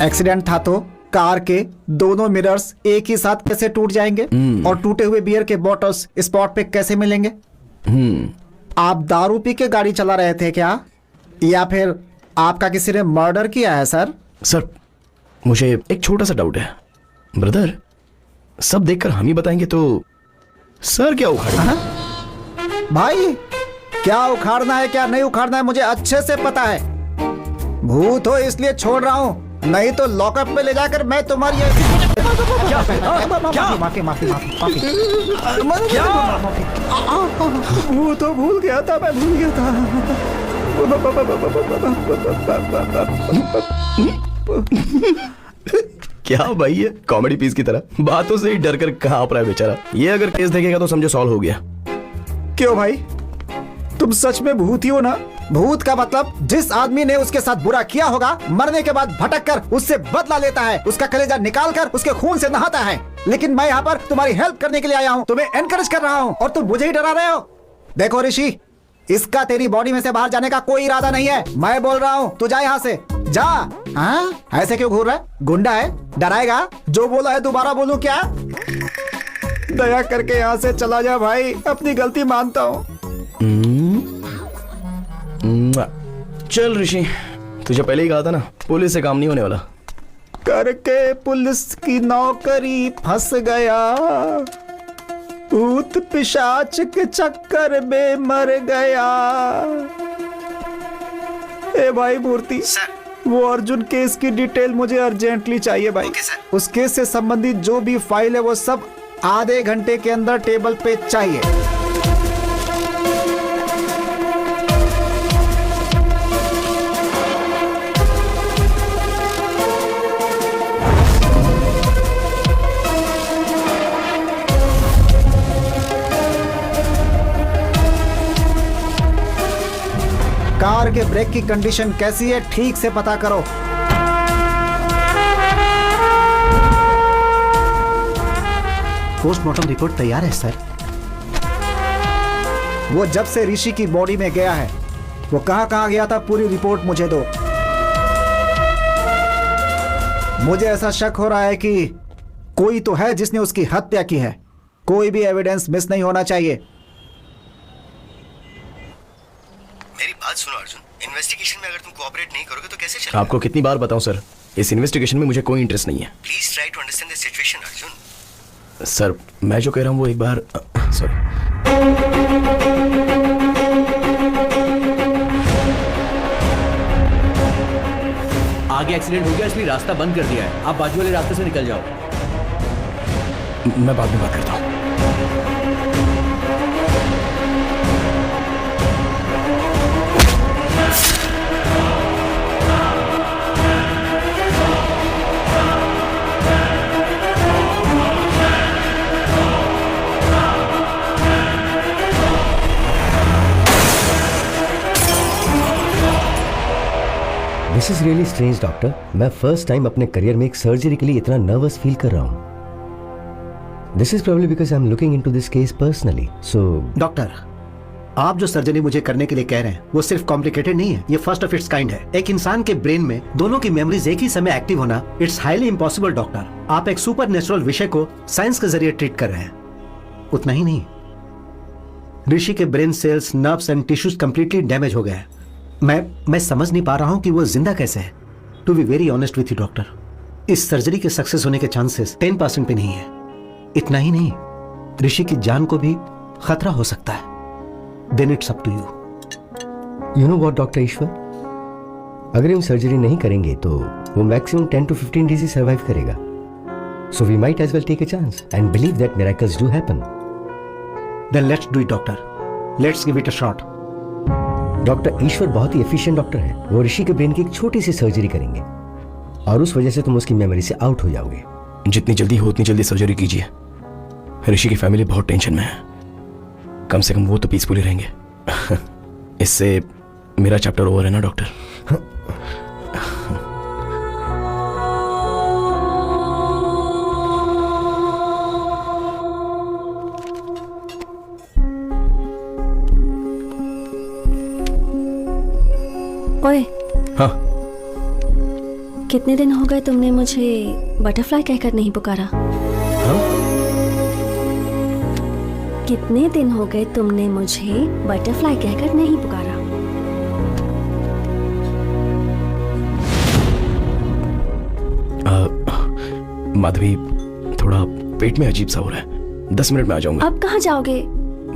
एक्सीडेंट था तो कार के दोनों मिरर्स एक ही साथ कैसे टूट जाएंगे? और टूटे हुए बियर के बॉटल्स स्पॉट पे कैसे मिलेंगे? आप दारू पी के गाड़ी चला रहे थे क्या, या फिर आपका किसी ने मर्डर किया है सर? सर मुझे एक छोटा सा डाउट है ब्रदर, सब देखकर हम ही बताएंगे तो सर क्या उखाड़ेंगे? भाई क्या उखाड़ना है क्या नहीं उखाड़ना है मुझे अच्छे से पता है। भूत हो इसलिए छोड़ रहा हूँ, नहीं तो लॉकअप में ले जाकर मैं तुम्हारी माफी माफी माफी माफी। वो तो भूल गया था, मैं भूल गया था। क्या भाई ये कॉमेडी पीस की तरह बातों से ही डर कर कहाँ आप रहा है बेचारा। ये अगर केस देखेगा तो समझो सॉल्व हो गया। क्यों भाई, तुम सच में भूत ही हो ना? भूत का मतलब जिस आदमी ने उसके साथ बुरा किया होगा मरने के बाद भटक कर उससे बदला लेता है, उसका कलेजा निकाल कर उसके खून से नहाता है। लेकिन मैं यहाँ पर तुम्हारी हेल्प करने के लिए आया हूँ, तुम्हें एनकरेज कर रहा हूँ और तुम मुझे ही डरा रहे हो। देखो ऋषि, इसका तेरी बॉडी में से बाहर जाने का कोई इरादा नहीं है। मैं बोल रहा हूँ तू जा यहाँ से, जा। हाँ ऐसे क्यों घूर रहा है? गुंडा है, डराएगा? जो बोला है दोबारा बोलूं क्या? दया करके यहाँ से चला जा भाई, अपनी गलती मानता हूँ। चल ऋषि, तुझे पहले ही कहा था ना पुलिस से काम नहीं होने वाला। करके पुलिस की नौकरी फंस गया, भूत पिशाच के चक्कर में मर गया। ए भाई मूर्ति, वो अर्जुन केस की डिटेल मुझे अर्जेंटली चाहिए भाई। उस केस से संबंधित जो भी फाइल है वो सब आधे घंटे के अंदर टेबल पे चाहिए। कार के ब्रेक की कंडीशन कैसी है ठीक से पता करो। पोस्टमार्टम रिपोर्ट तैयार है सर। वो जब से ऋषि की बॉडी में गया है वो कहां कहां गया था, पूरी रिपोर्ट मुझे दो। मुझे ऐसा शक हो रहा है कि कोई तो है जिसने उसकी हत्या की है। कोई भी एविडेंस मिस नहीं होना चाहिए। मेरी बात सुनो अर्जुन, इन्वेस्टिगेशन में अगर तुम कोऑपरेट नहीं करोगे तो कैसे चलेगा? आपको कितनी बार बताऊं सर, इस इन्वेस्टिगेशन में मुझे कोई इंटरेस्ट नहीं है। Please try to understand the situation Arjun. Sir मैं जो कह रहा हूं वो एक बार सॉरी। आगे एक्सीडेंट हो गया इसलिए रास्ता बंद कर दिया है, आप बाजू वाले रास्ते से निकल जाओ। मैं बाद में बात करता हूं। This is really strange doctor. मैं फर्स्ट टाइम अपने करियर में एक सर्जरी के लिए इतना नर्वस फील कर रहा हूं। This is probably because I am looking into this case personally. So doctor, आप जो सर्जरी मुझे करने के लिए कह रहे हैं वो सिर्फ कॉम्प्लिकेटेड नहीं है, ये फर्स्ट ऑफ इट्स काइंड है। एक इंसान के ब्रेन में दोनों की मेमोरीज एक ही समय एक्टिव होना, इट्स हाईली इम्पॉसिबल डॉक्टर। आप एक सुपर नेचुरल विषय को साइंस के जरिए ट्रीट कर रहे हैं। उतना ही नहीं, ऋषि के brain cells, nerves and tissues completely damage हो गए हैं। मैं समझ नहीं पा रहा हूं कि वो जिंदा कैसे है। To be very honest with you doctor, इस सर्जरी के सक्सेस होने के चांसेस 10% पे नहीं है। इतना ही नहीं, ऋषि की जान को भी खतरा हो सकता है। Then it's up to you. You know what doctor Ishwar, अगर हम सर्जरी नहीं करेंगे तो वो मैक्सिमम 10 to 15 डेज ही सर्वाइव करेगा। So we might as well take a chance and believe that miracles do happen. Then let's do it doctor, let's give it a shot. Doctor Ishwar बहुत ही एफिशिएंट डॉक्टर है। वो ऋषि के ब्रेन की एक छोटी सी सर्जरी करेंगे और उस वजह से तुम उसकी मेमोरी से आउट हो जाओगे। जितनी जल्दी हो उतनी जल्दी सर्जरी कीजिए। ऋषि की फैमिली बहुत टेंशन में है, कम से कम वो तो पीसफुली रहेंगे। इससे मेरा चैप्टर ओवर है ना डॉक्टर? ओए, हाँ, कितने दिन हो गए तुमने मुझे बटरफ्लाई कहकर नहीं पुकारा? हाँ? कितने दिन हो गए तुमने मुझे बटरफ्लाई कहकर नहीं पुकारा? माधवी, थोड़ा पेट में अजीब सा हो रहा है। 10 मिनट में आ जाऊंगा। अब कहाँ जाओगे?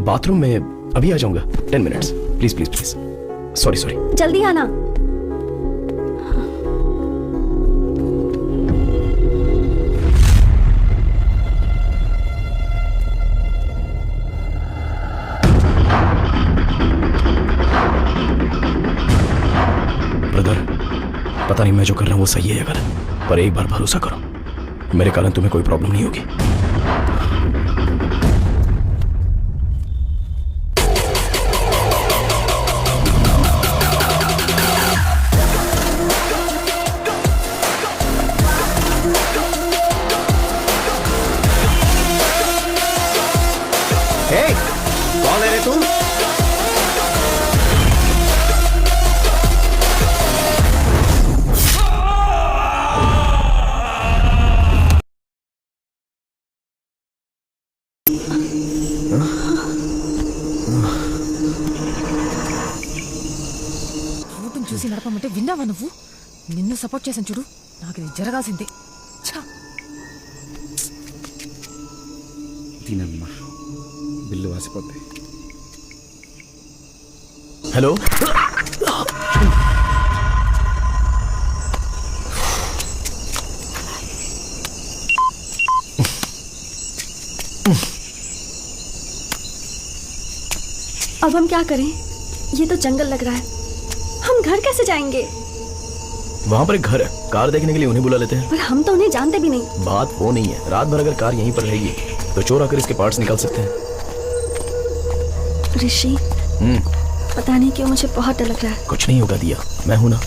बाथरूम में अभी आ जाऊंगा। 10 minutes, please please please. Sorry sorry. जल्दी आना। ब्रदर, पता नहीं मैं जो कर रहा हूं वो सही है या गलत, पर एक बार भरोसा करो, मेरे कारण तुम्हें कोई प्रॉब्लम नहीं होगी। कौन है रे तुम? రూటును చూసి నడపమంటే విన్నావా నువ్వు? నిన్ను సపోర్ట్ చేసాను చూడు, నాకు ఇది జరగాల్సిందే. ఛా, దీనమ్మా బిల్లు వాసిపోతాయి. हेलो, अब हम क्या करें? ये तो जंगल लग रहा है, हम घर कैसे जाएंगे? वहां पर एक घर है, कार देखने के लिए उन्हें बुला लेते हैं। पर हम तो उन्हें जानते भी नहीं। बात वो नहीं है, रात भर अगर कार यहीं पर रहेगी तो चोर आकर इसके पार्ट्स निकाल सकते हैं। ऋषि, पता नहीं क्यों मुझे बहुत डर लग रहा है। कुछ नहीं होगा दिया, मैं हूं ना।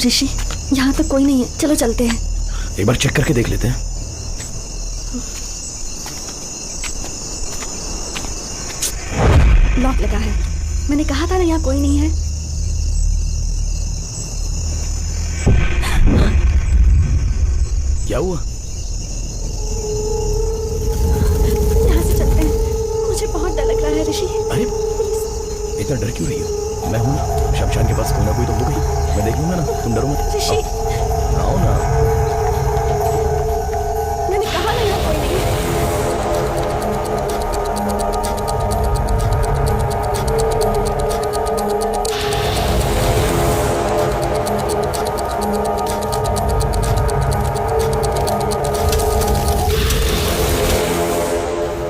ऋषि, यहाँ तो कोई नहीं है, चलो चलते हैं। एक बार चेक करके देख लेते हैं। लॉक लगा है, मैंने कहा था ना यहाँ कोई नहीं है। क्या हुआ? यहाँ से चलते हैं, मुझे बहुत डर लग रहा है ऋषि। अरे इतना डर क्यों रही हो? मैं हूं ना, शमशान के पास कोई ना कोई तो होगा ही, मैं देख लूंगा ना, तुम डरो मत। ऋषि, आओ ना। मैंने कहा ना यहाँ कोई नहीं है।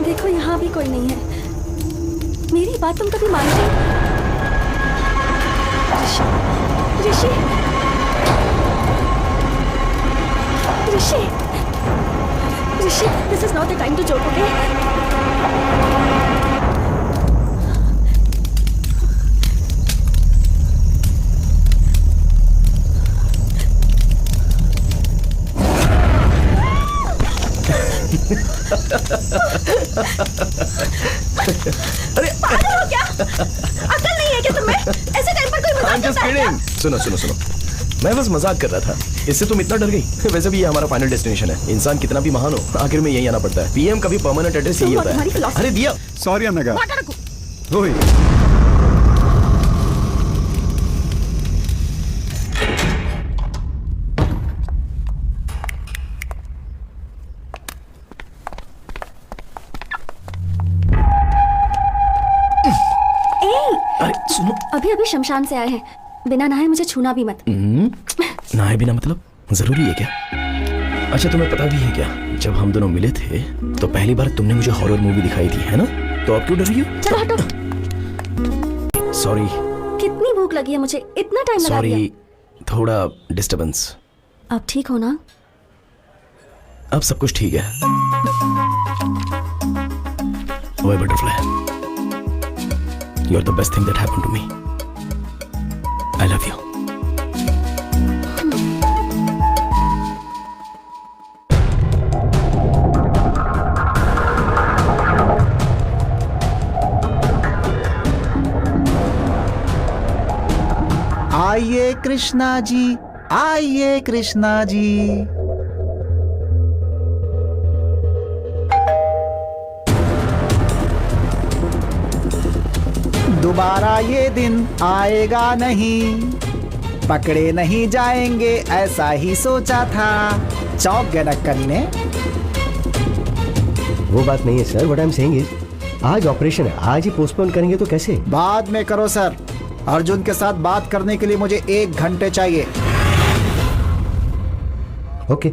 देखो यहाँ भी कोई नहीं है, मेरी बात तुम कभी मानते? ऋषि, ऋषि, ऋषि, ऋषि, this is not the time to joke, okay? अरे पागल हो क्या? अकल नहीं है क्या तुम्हें? ऐसे टाइम पर कोई मजाक I'm just करता है क्या? kidding। सुनो सुनो सुनो, मैं बस मजाक कर रहा था, इससे तुम इतना डर गई? वैसे भी ये हमारा फाइनल डेस्टिनेशन है, इंसान कितना भी महान हो आखिर में यही आना पड़ता है। पीएम का भी परमानेंट एड्रेस यही होता तुम्हारी है। philosophy- अरे दिया, సారీ అన్నగా. ఓయ్ शमशान से आए हैं, बिना नहाए मुझे छूना भी मत। नहाए बिना मतलब जरूरी है क्या? अच्छा तुम्हें पता भी है क्या, जब हम दोनों मिले थे तो पहली बार तुमने मुझे हॉरर मूवी दिखाई थी, है ना? तो अब क्यों डर रही हो? चलो हटो। सॉरी। कितनी भूख लगी है मुझे, इतना टाइम लगा दिया। सॉरी, थोड़ा डिस्टरबेंस। अब ठीक हो ना? अब सब कुछ ठीक है। ओए butterfly, you are the best thing that happened to me. I love you. आइए कृष्णा जी, आइए कृष्णा जी। दोबारा ये दिन आएगा नहीं, पकड़े नहीं जाएंगे ऐसा ही सोचा था। चौंक गए ना करीने। वो बात नहीं है sir, what I am saying is आज ऑपरेशन है, आज ही पोस्टपोन करेंगे तो कैसे? बाद में करो सर। अर्जुन के साथ बात करने के लिए मुझे 1 घंटे चाहिए। ओके।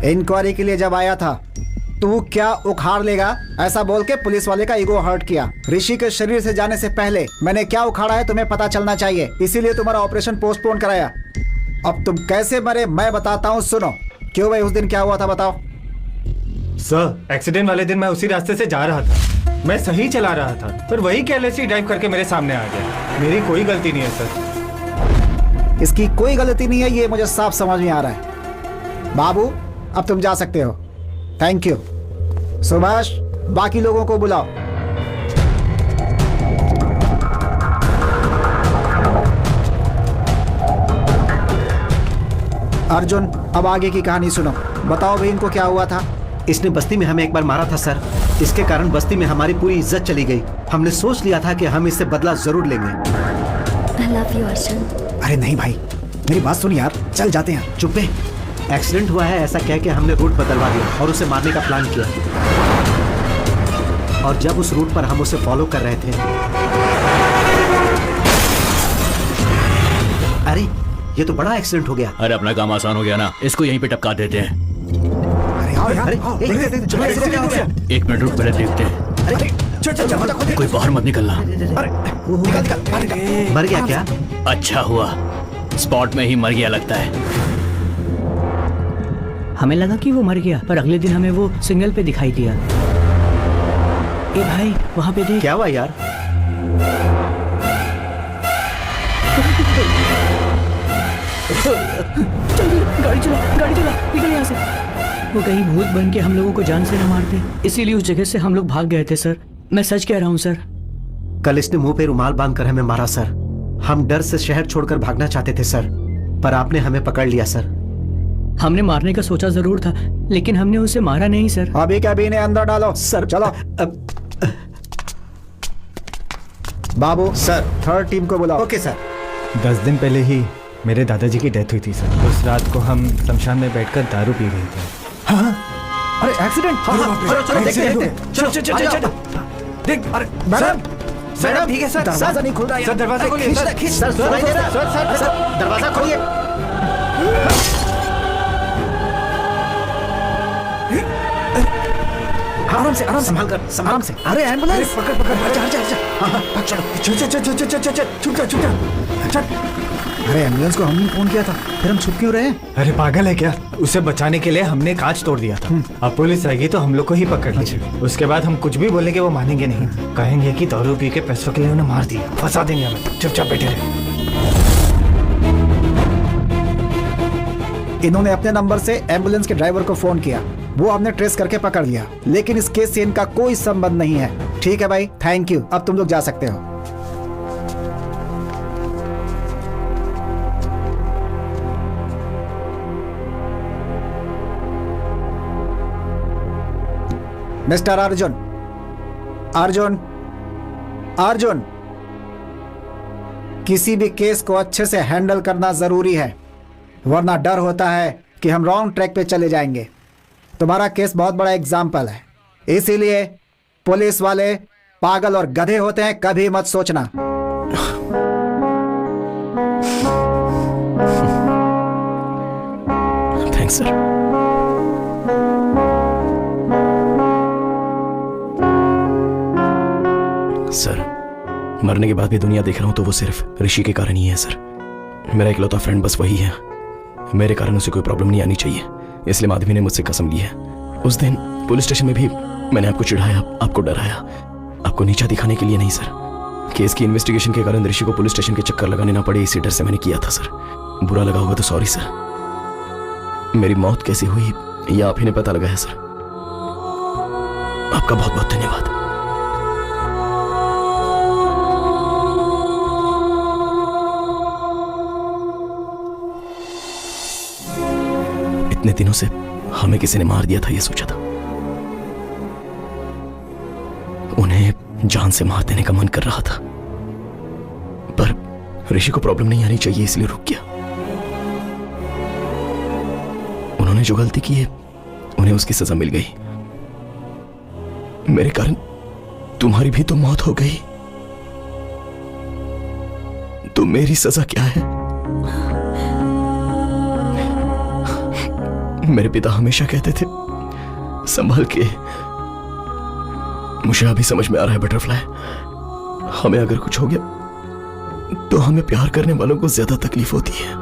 इंक्वायरी के लिए जब आया था तू क्या उखाड़ लेगा ऐसा बोल के पुलिस वाले का ईगो हर्ट किया। ऋषि के शरीर से जाने से पहले मैंने क्या उखाड़ा है तुम्हें पता चलना चाहिए, इसीलिए तुम्हारा ऑपरेशन पोस्टपोन कराया। अब तुम कैसे मरे मैं बताता हूँ, सुनो। क्यों भाई, उस दिन क्या हुआ था बताओ। सर, एक्सीडेंट वाले दिन मैं उसी रास्ते से जा रहा था, मैं सही चला रहा था, पर वही केयरलेसली ड्राइव करके मेरे सामने आ गया। मेरी कोई गलती नहीं है सर। इसकी कोई गलती नहीं है, ये मुझे साफ समझ में आ रहा है। बाबू अब तुम जा सकते हो। Thank you. सुभाष बाकी लोगों को बुलाओ। अर्जुन अब आगे की कहानी सुनो, बताओ भाई इनको क्या हुआ था। इसने बस्ती में हमें एक बार मारा था सर, इसके कारण बस्ती में हमारी पूरी इज्जत चली गई। हमने सोच लिया था कि हम इससे बदला जरूर लेंगे। I love you, Arjun. अरे नहीं भाई, मेरी बात सुन यार, चल जाते हैं। चुप्पे, एक्सीडेंट हुआ है ऐसा कह के हमने रूट बदलवा दिया और उसे मारने का प्लान किया। और जब उस रूट पर हम उसे फॉलो कर रहे थे, अरे ये तो बड़ा एक्सीडेंट हो गया। अरे अपना काम आसान हो गया ना, इसको यहीं पे टपका देते हैं। एक मिनट रुक, पहले देखते हैं। कोई बाहर मत निकलना। मर गया क्या? अच्छा हुआ, स्पॉट में ही मर गया लगता है। हमें लगा कि वो मर गया, पर अगले दिन हमें वो सिग्नल पे दिखाई दिया। ए भाई वहां पे देख। क्या हुआ यार? गाड़ी चला, गाड़ी चला, निकल यहाँ से। वो कहीं भूत बन के हम लोगों को जान से न मार दे, इसीलिए उस जगह से हम लोग भाग गए थे सर। मैं सच कह रहा हूँ सर। कल इसने मुंह पे रुमाल बांधकर हमें मारा सर। हम डर से शहर छोड़कर भागना चाहते थे सर, पर आपने हमें पकड़ लिया सर। हमने मारने का सोचा जरूर था, लेकिन हमने उसे मारा नहीं सर। अभी क्या भी ने अंदर डालो सर, चलो। बाबू सर, 3rd टीम को बुलाओ। Okay sir. 10 दिन पहले ही मेरे दादाजी की डेथ हुई थी सर। उस रात को हम शमशान में बैठकर दारू पी रहे थे। हाँ? अरे एक्सीडेंट। चलो देख। अरे मैडम, मैडम ठीक है सर, दरवाजा नहीं खुल रहा है। सर दरवाजा खोलिए सर, सुनाई दे रहा है। सर दरवाजा खोलिए। आराम से, आराम संभाल कर, आराम से। अरे एम्बुलेंस पकड़ पकड़, चल। अरे एम्बुलेंस को हमने फोन किया था, फिर हम छुप क्यों रहे? अरे पागल है क्या? उसे बचाने के लिए हमने कांच तोड़ दिया था। अब पुलिस आएगी तो हम लोग को ही पकड़ लेगी। उसके बाद हम कुछ भी बोलेंगे वो मानेंगे नहीं, कहेंगे कि दारू पी के पैसों के लिए उन्हें मार दिया, फंसा देंगे हमें। चुपचाप बैठे रहे। इन्होंने अपने नंबर से एम्बुलेंस के ड्राइवर को फोन किया, वो हमने ट्रेस करके पकड़ लिया, लेकिन इस केस से इनका कोई संबंध नहीं है। ठीक है भाई, थैंक यू। अब तुम लोग जा सकते हो। मिस्टर अर्जुन, अर्जुन, अर्जुन, किसी भी केस को अच्छे से हैंडल करना जरूरी है, वरना डर होता है कि हम रॉन्ग ट्रैक पे चले जाएंगे। तुम्हारा केस बहुत बड़ा एग्जाम्पल है, इसीलिए पुलिस वाले पागल और गधे होते हैं, कभी मत सोचना। Thanks sir. सर, मरने के बाद भी दुनिया देख रहा हूं तो वो सिर्फ ऋषि के कारण ही है सर। मेरा इकलौता फ्रेंड बस वही है। मेरे कारण उसे कोई प्रॉब्लम नहीं आनी चाहिए, इसलिए माधवी ने मुझसे कसम ली है। उस दिन पुलिस स्टेशन में भी मैंने आपको चिढ़ाया, आपको डराया, आपको नीचा दिखाने के लिए नहीं सर। केस की इन्वेस्टिगेशन के कारण ऋषि को पुलिस स्टेशन के चक्कर लगाने ना पड़े, इसी डर से मैंने किया था सर। बुरा लगा होगा तो सॉरी सर। मेरी मौत कैसे हुई यह आप ही ने पता लगाया सर। आपका बहुत बहुत धन्यवाद। इतने दिनों से हमें किसी ने मार दिया था, यह सोचा था। उन्हें जान से मार देने का मन कर रहा था, पर ऋषि को प्रॉब्लम नहीं आनी चाहिए इसलिए रुक गया। उन्होंने जो गलती की है उन्हें उसकी सजा मिल गई। मेरे कारण तुम्हारी भी तो मौत हो गई, तो मेरी सजा क्या है? मेरे पिता हमेशा कहते थे संभल के। मुझे अभी समझ में आ रहा है बटरफ्लाई, हमें अगर कुछ हो गया तो हमें प्यार करने वालों को ज्यादा तकलीफ होती है।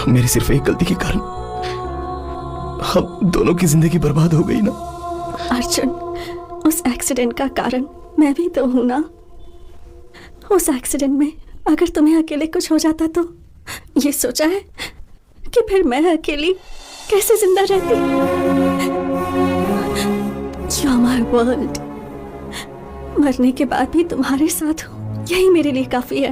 मेरी सिर्फ एक गलती के कारण हम दोनों की जिंदगी बर्बाद हो गई ना। अर्जुन, उस एक्सीडेंट का कारण मैं भी तो हूं ना। उस एक्सीडेंट में अगर तुम्हें अकेले कुछ हो जाता तो ये सोचा है कि फिर मैं अकेली कैसे जिंदा रहती? You are my world। मरने के बाद भी तुम्हारे साथ हूं, यही मेरे लिए काफी है।